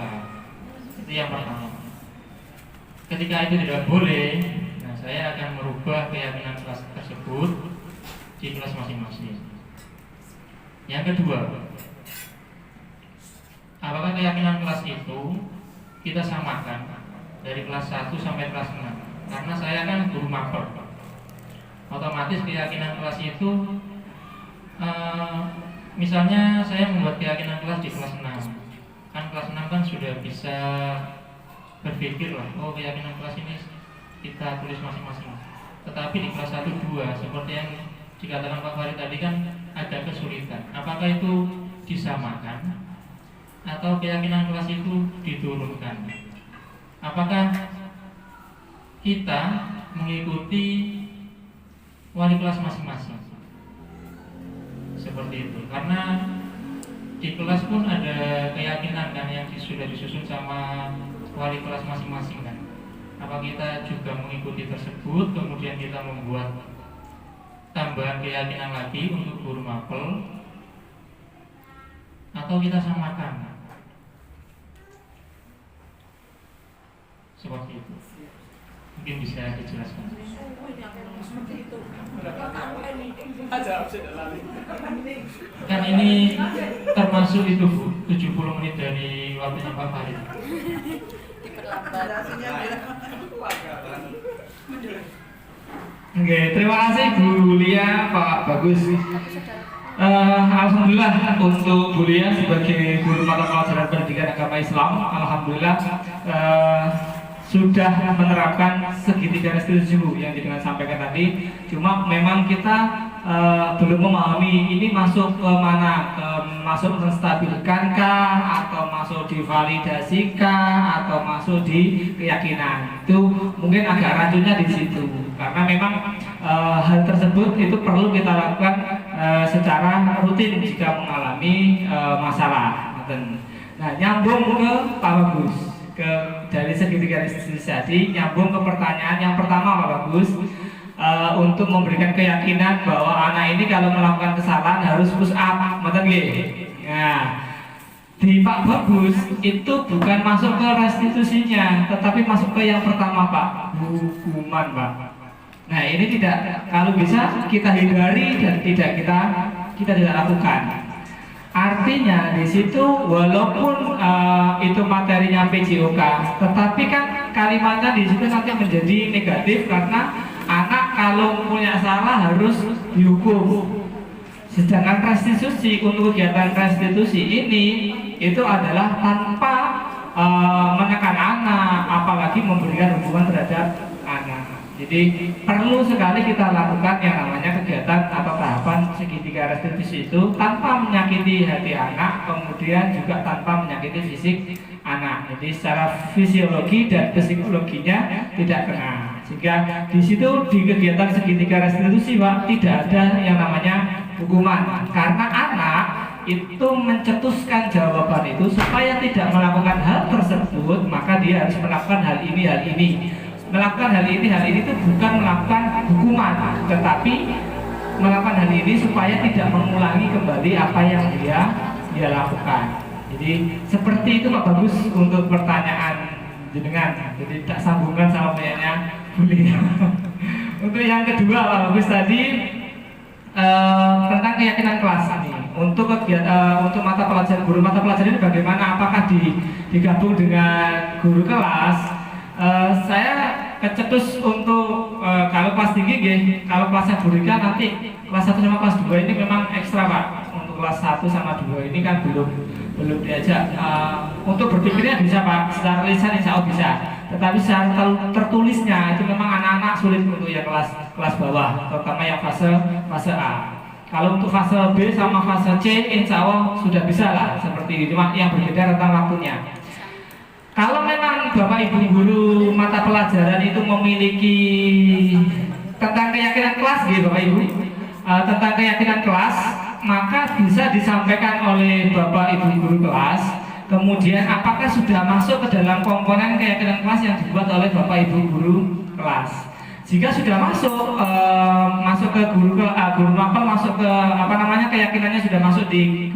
Itu yang pertama. Ketika itu tidak boleh, nah saya akan merubah keyakinan kelas tersebut di kelas masing-masing. Yang kedua, apakah keyakinan kelas itu kita samakan dari kelas 1 sampai kelas 6? Karena saya kan guru mapel, otomatis keyakinan kelas itu misalnya saya membuat keyakinan kelas di kelas 6, kan kelas 6 kan sudah bisa berpikir lah, oh keyakinan kelas ini kita tulis masing-masing. Tetapi di kelas 1, 2 seperti yang dikatakan Pak Farid tadi kan ada kesulitan. Apakah itu disamakan atau keyakinan kelas itu diturunkan? Apakah kita mengikuti wali kelas masing-masing? Seperti itu. Karena di kelas pun ada keyakinan kan yang sudah disusun sama wali kelas masing-masing kan. Apa kita juga mengikuti tersebut, kemudian kita membuat tambahan keyakinan lagi untuk guru mapel, atau kita samakan? Seperti itu. Mungkin bisa dijelaskan. Kan ini termasuk itu Bu, 70 menit dari waktunya Pak Farid. Oke, terima kasih Bu Lia, Pak Bagus. Alhamdulillah untuk Bu Lia sebagai guru mata pelajaran pendidikan agama Islam, alhamdulillah sudah menerapkan segitiga restitusi Bu yang dengan sampaikan tadi. Cuma memang kita belum memahami ini masuk ke mana, masuk menstabilkankah, atau masuk divalidasikan, atau masuk di keyakinan. Itu mungkin agak racunnya di situ. Karena memang hal tersebut itu perlu kita lakukan secara rutin jika mengalami masalah. Nah, nyambung ke Pak Bagus, dari segitiga restitusi tadi, nyambung ke pertanyaan yang pertama Pak Bagus, untuk memberikan keyakinan bahwa anak ini kalau melakukan kesalahan harus push up, betul nggih? Nah, di Pak Bagus itu bukan masuk ke restitusinya, tetapi masuk ke yang pertama Pak, hukuman Pak. Nah ini tidak, kalau bisa kita hindari dan tidak kita tidak lakukan. Artinya di situ walaupun itu materinya PJOK, tetapi kan kalimatnya di situ nanti menjadi negatif karena anak kalau punya salah harus dihukum. Sedangkan restitusi, untuk kegiatan restitusi ini itu adalah tanpa menekan anak, apalagi memberikan hukuman terhadap anak. Jadi perlu sekali kita lakukan yang namanya kegiatan atau tahapan segitiga segitiga restitusi itu tanpa menyakiti hati anak, kemudian juga tanpa menyakiti fisik anak. Jadi secara fisiologi dan psikologinya tidak kena. Sehingga di situ di kegiatan segitiga restitusi Pak tidak ada yang namanya hukuman, karena anak itu mencetuskan jawaban itu supaya tidak melakukan hal tersebut, maka dia harus melakukan hal ini. Melakukan hal ini itu bukan melakukan hukuman, tetapi melakukan hal ini supaya tidak mengulangi kembali apa yang dia lakukan. Jadi seperti itu Pak Bagus untuk pertanyaan jenengan. Jadi tak sambungkan sama punyanya Buli. Untuk yang kedua Pak Bagus tadi tentang keyakinan kelas ini. Untuk kegiatan untuk mata pelajaran, guru mata pelajaran ini bagaimana? Apakah digabung dengan guru kelas? Saya kecetus untuk kalau kelas tinggi kalau kelasnya burika nanti kelas 1 sama kelas 2 ini memang ekstra Pak. Untuk kelas 1 sama 2 ini kan belum diajak untuk berpikirnya bisa Pak, secara lisan insya Allah bisa, tetapi secara tertulisnya itu memang anak-anak sulit untuk yang kelas bawah, terutama yang fase A. Kalau untuk fase B sama fase C insya Allah sudah bisa lah seperti ini, cuma yang berbeda tentang waktunya. Kalau memang Bapak Ibu guru mata pelajaran itu memiliki tentang keyakinan kelas gitu Bapak Ibu, tentang keyakinan kelas, maka bisa disampaikan oleh Bapak Ibu guru kelas. Kemudian apakah sudah masuk ke dalam komponen keyakinan kelas yang dibuat oleh Bapak Ibu guru kelas? Jika sudah masuk ke guru mapel, masuk ke keyakinannya sudah masuk di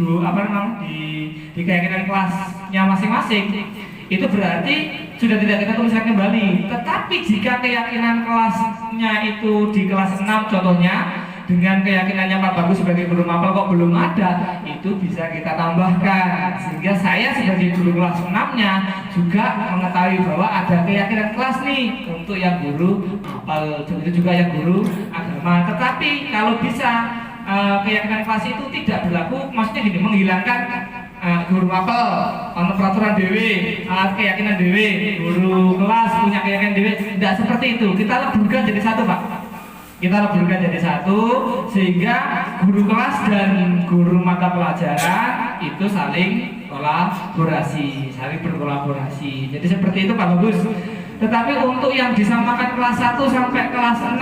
di keyakinan kelasnya masing-masing, itu berarti sudah tidak kita tuliskan kembali. Tetapi jika keyakinan kelasnya itu di kelas 6 contohnya, dengan keyakinannya Pak Bagus sebagai guru mapel kok belum ada, itu bisa kita tambahkan. Sehingga saya sebagai guru kelas 6-nya juga mengetahui bahwa ada keyakinan kelas nih untuk yang guru mapel, itu juga yang guru agama. Tetapi kalau bisa keyakinan kelas itu tidak berlaku, maksudnya gini, menghilangkan guru mapel ono peraturan dewe, keyakinan dewe, guru kelas punya keyakinan dewe, tidak seperti itu. Kita leburkan jadi satu Pak. Kita leburkan jadi satu sehingga guru kelas dan guru mata pelajaran itu saling kolaborasi, saling berkolaborasi. Jadi seperti itu Pak Bagus. Tetapi untuk yang disamakan kelas 1 sampai kelas 6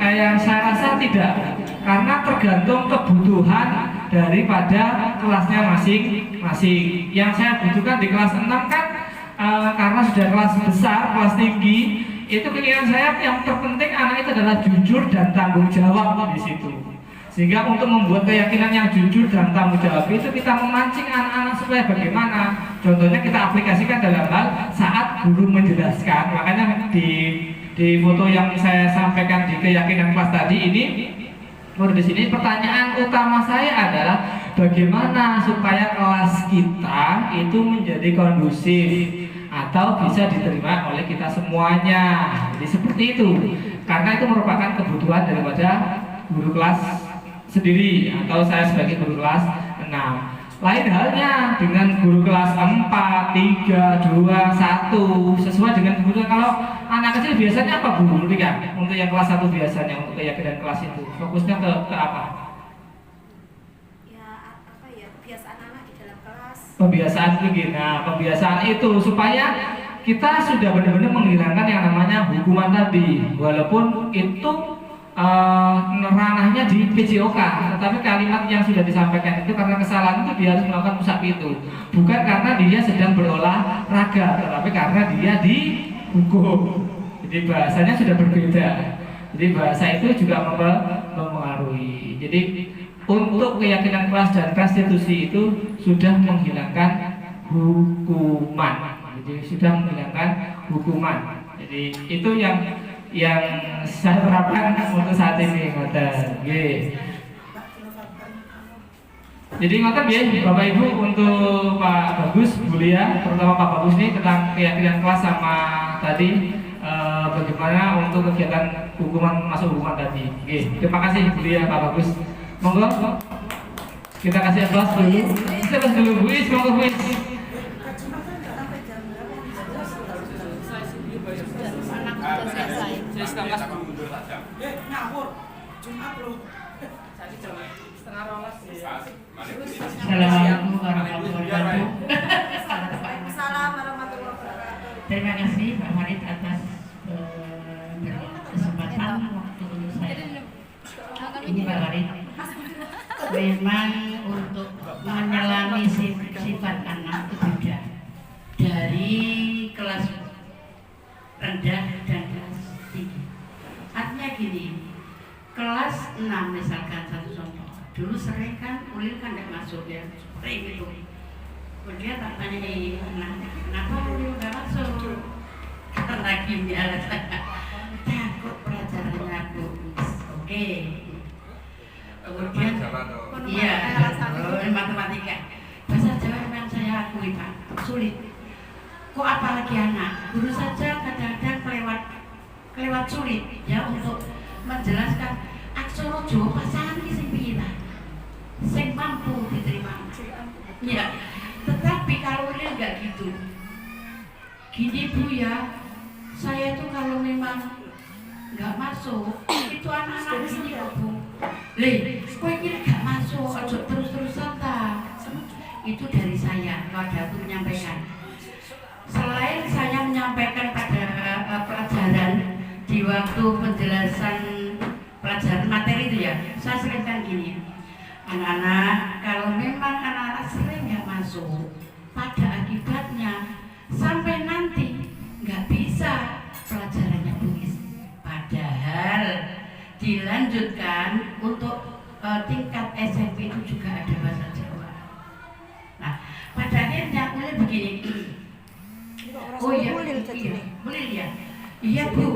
yang saya rasa tidak, karena tergantung kebutuhan daripada kelasnya masing-masing. Yang saya butuhkan di kelas 6 kan karena sudah kelas besar, kelas tinggi, itu keinginan saya yang terpenting anak itu adalah jujur dan tanggung jawab di situ. Sehingga untuk membuat keyakinan yang jujur dan tanggung jawab itu kita memancing anak-anak supaya bagaimana. Contohnya kita aplikasikan dalam hal saat guru menjelaskan. Makanya di foto yang saya sampaikan di keyakinan kelas tadi ini, di sini pertanyaan utama saya adalah bagaimana supaya kelas kita itu menjadi kondusif atau bisa diterima oleh kita semuanya. Jadi seperti itu, karena itu merupakan kebutuhan daripada guru kelas sendiri atau saya sebagai guru kelas 6. Lain halnya dengan guru kelas 4, 3, 2, 1 sesuai dengan kebutuhan. Kalau anak kecil biasanya apa Bu Rika? Untuk yang kelas 1 biasanya untuk keyakinan kelas itu fokusnya ke apa? Kebiasaan anak di dalam kelas. Kebiasaan begini. Nah, kebiasaan itu supaya kita sudah benar-benar menghilangkan yang namanya hukuman tadi, walaupun itu ranahnya di PJOK, tetapi kalimat yang sudah disampaikan itu karena kesalahan itu dia harus melakukan musab itu, bukan karena dia sedang berolahraga, tetapi karena dia dihukum. Jadi bahasanya sudah berbeda. Jadi bahasa itu juga mempengaruhi. Jadi untuk keyakinan kelas dan restitusi itu sudah menghilangkan hukuman. Jadi sudah menghilangkan hukuman. Jadi itu yang saya terapkan untuk saat ini, ngoten. Jadi ngoten nggih Bapak Ibu, untuk Pak Bagus, Bu Lia, terutama Pak Bagus ini tentang keyakinan kelas sama tadi bagaimana untuk kegiatan masuk hukuman tadi. Terima kasih Bu Lia, Pak Bagus. Monggo kita kasih aplaus dulu. Aplaus dulu Bu Is, monggo Bu Is. Ngawur, Jumat loh. Jadi jam 1:30 Assalamualaikum warahmatullahi wabarakatuh. Waalaikumsalam warahmatullahi wabarakatuh. Terima kasih Pak Farid atas kesempatan waktu saya. Ini Pak Farid. Memang untuk menyelami sifat anak itu beda dari kelas rendah dan kelas tinggi. Artinya gini, kelas 6 misalkan satu contoh. Dulu sering kan Ulil kan nggak masuk ya, sering gitu. Kemudian tak tanya kenapa Ulil nggak masuk? Karena gini alasannya, takut pelajarannya bagus. Oke. Kemudian iya, matematika. Bahasa Jawa memang saya akui Pak, sulit. Kok apalagi anak? Guru saja kadang-kadang kelewat sulit ya untuk menjelaskan aksara Jawa pasangan ini sing piye ta? Sing mampu diterima. Ya, tetapi kalau Ulil enggak gitu. Gini Bu ya, saya tuh kalau memang enggak masuk, itu anak-anak gini kok Bu. Kok ini enggak masuk, ojo terus-terusan ta. Itu dari saya, pada aku menyampaikan. Selain saya menyampaikan pada pelajaran di waktu penjelasan pelajaran materi itu ya, saya seringkan gini, anak-anak kalau memang anak-anak sering nggak masuk, pada akibatnya sampai nanti nggak bisa pelajarannya tulis. Padahal dilanjutkan untuk tingkat SMP itu juga ada bahasa Jawa. Nah, pada akhirnya mulai begini. Oh iya, Ulil ya. Iya Bu,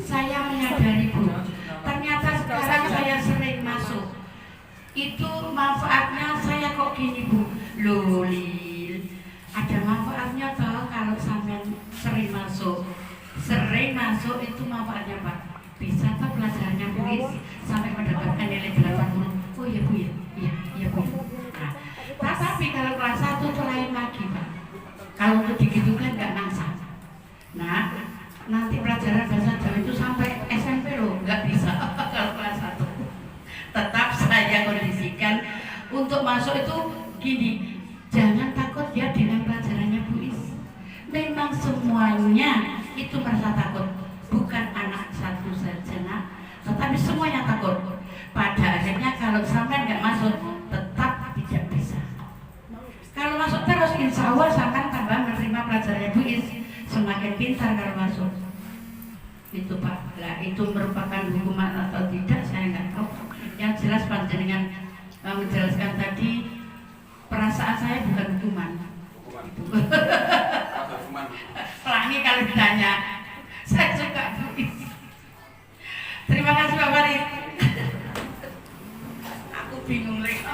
saya menyadari Bu. Ternyata sekarang saya sering masuk. Itu manfaatnya saya kok gini Bu. Loh Lil, ada manfaatnya toh kalau sampean sering masuk. Sering masuk itu manfaatnya Pak. Bisa toh pelajarannya tulis sampai mendapatkan nilai 80. Oh iya Bu ya. Iya Bu. Nah, tapi kalau kelas 1 itu lain lagi Pak. Kalau untuk digitukan nggak mangsa. Nah, nanti pelajaran bahasa Jawa itu sampai SMP loh, nggak bisa kalau kelas 1. Tetap saya kondisikan untuk masuk itu gini, jangan takut ya dengan pelajarannya Bu Is. Memang semuanya itu merasa takut, bukan anak satu saja nak, tetapi semuanya takut. Pada akhirnya kalau sampai nggak masuk, tetap tidak bisa. Kalau masuk terus, insya Allah sampai tambah menerima pelajarannya Bu Is, semakin pintar kalau masuk. Itu Pak, lah itu merupakan hukuman atau tidak saya nggak tahu. Yang jelas panjenengan menjelaskan tadi, perasaan saya bukan hukuman. Pelangi kalau ditanya, saya suka Bu Is. Terima kasih Pak Farid. Aku bingung lagi.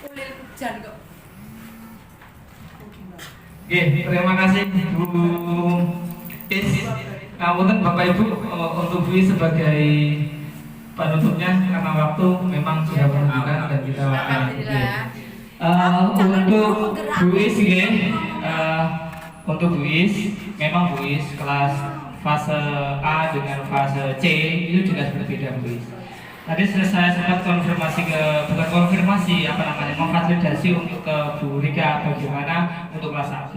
Ulil hujan kok. Oke, terima kasih Bu Is. Namun Bapak Ibu, untuk Bu Is sebagai penutupnya karena waktu memang sudah menunjukkan dan kita untuk Bu Is untuk Bu Is, memang Bu Is kelas fase A dengan fase C itu jelas berbeda Bu Is. Tadi saya sempat bukan konfirmasi memfasilitasi untuk ke Bu Rika bagaimana untuk kelas 1.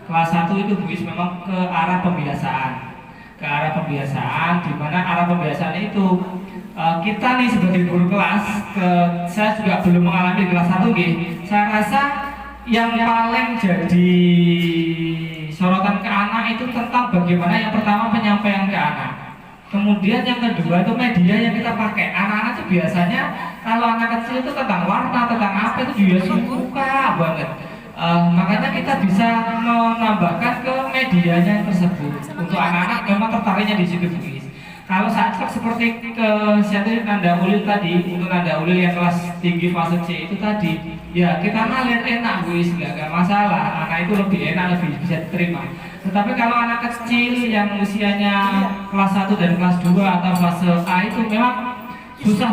Kelas 1 itu Bu Is memang ke arah pembiasaan. Di mana arah pembiasaan itu kita nih sebagai guru kelas, saya juga belum mengalami kelas 1 saya rasa yang paling jadi sorotan ke anak itu tentang bagaimana yang pertama penyampaian ke anak. Kemudian yang kedua itu media yang kita pakai. Anak-anak itu biasanya kalau anak kecil itu tentang warna, tentang apa itu juga suka banget. Makanya kita bisa menambahkan ke medianya tersebut. Untuk anak-anak memang tertariknya di situ. Kalau saat seperti ke Nanda Ulil tadi, untuk Nanda Ulil yang kelas tinggi fase C itu tadi, ya kita ngalir enak nggak masalah. Anak itu lebih enak, lebih bisa diterima. Tetapi kalau anak kecil yang usianya kelas 1 dan kelas 2 atau fase A itu memang susah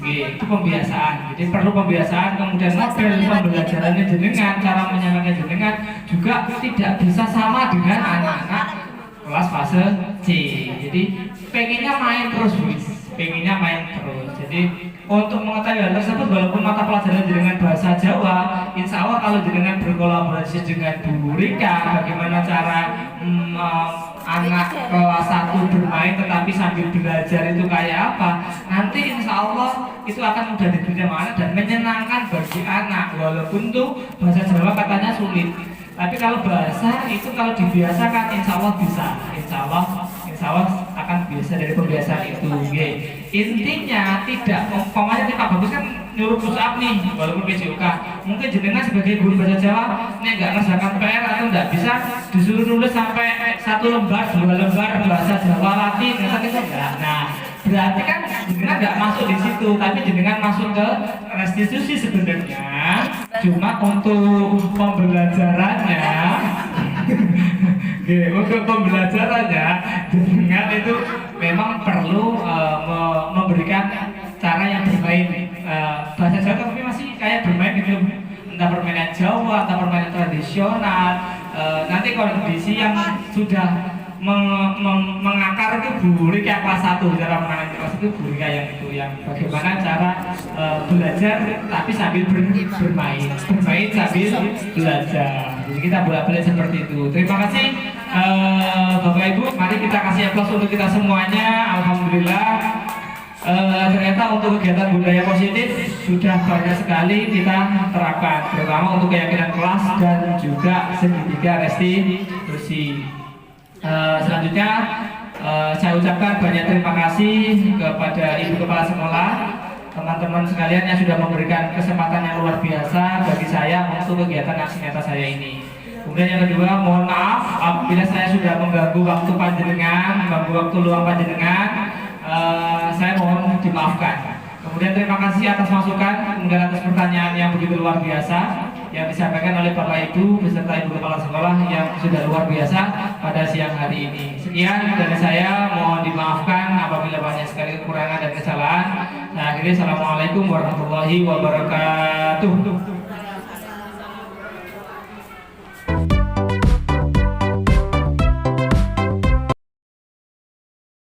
itu pembiasaan. Jadi perlu pembiasaan, kemudian model pembelajarannya jenengan, cara menyampaikan jenengan juga tidak bisa sama dengan anak-anak kelas fase C. Jadi pengennya main terus pengennya main terus. Jadi untuk mengetahui hal tersebut, walaupun mata pelajaran dengan bahasa Jawa, insya Allah kalau dengan berkolaborasi dengan Bu Rika, bagaimana cara anak kelas 1 bermain tetapi sambil belajar itu kayak apa, nanti insya Allah itu akan mudah diterjemahkan dan menyenangkan bagi anak. Walaupun tuh bahasa Jawa katanya sulit, tapi kalau bahasa itu kalau dibiasakan insya Allah bisa, insya Allah akan biasa dari pembiasaan itu. Intinya tidak, umpamanya Pak Bagus kan nyuruh push up nih, walaupun PJOK, mungkin jenengan sebagai guru bahasa Jawa ini nggak ngerjakan PR atau nggak bisa disuruh nulis sampai 1 lembar 2 lembar bahasa Jawa Latin, kan itu enggak. Nah, berarti kan jenengan nggak masuk di situ, tapi jenengan masuk ke restitusi sebenarnya, cuma untuk pembelajarannya. Untuk pembelajarannya jenengan itu memang perlu memberikan cara yang bermain bahasa Jawa, tapi masih kayak bermain gitu, entah permainan Jawa, entah permainan tradisional. Nanti kondisi yang sudah mengakar itu Bu Rika kelas 1, cara menangani kelas itu Bu Rika yang bagaimana cara belajar tapi sambil bermain sambil belajar. Jadi kita bolak-balik seperti itu. Terima kasih Bapak Ibu, mari kita kasih aplaus untuk kita semuanya. Alhamdulillah. Ternyata untuk kegiatan budaya positif sudah banyak sekali kita terapkan, terutama untuk keyakinan kelas dan juga segitiga restitusi. Selanjutnya saya ucapkan banyak terima kasih kepada Ibu Kepala Sekolah, teman-teman sekalian yang sudah memberikan kesempatan yang luar biasa bagi saya untuk kegiatan aksi nyata saya ini. Kemudian yang kedua, mohon maaf apabila saya sudah mengganggu waktu panjenengan, mengganggu waktu luang panjenengan. Saya mohon dimaafkan. Kemudian terima kasih atas masukan, kemudian atas pertanyaan yang begitu luar biasa yang disampaikan oleh Bapak Ibu beserta Ibu Kepala Sekolah yang sudah luar biasa pada siang hari ini. Sekian dari saya, mohon dimaafkan apabila banyak sekali kekurangan dan kesalahan. Saya akhiri, assalamualaikum warahmatullahi wabarakatuh.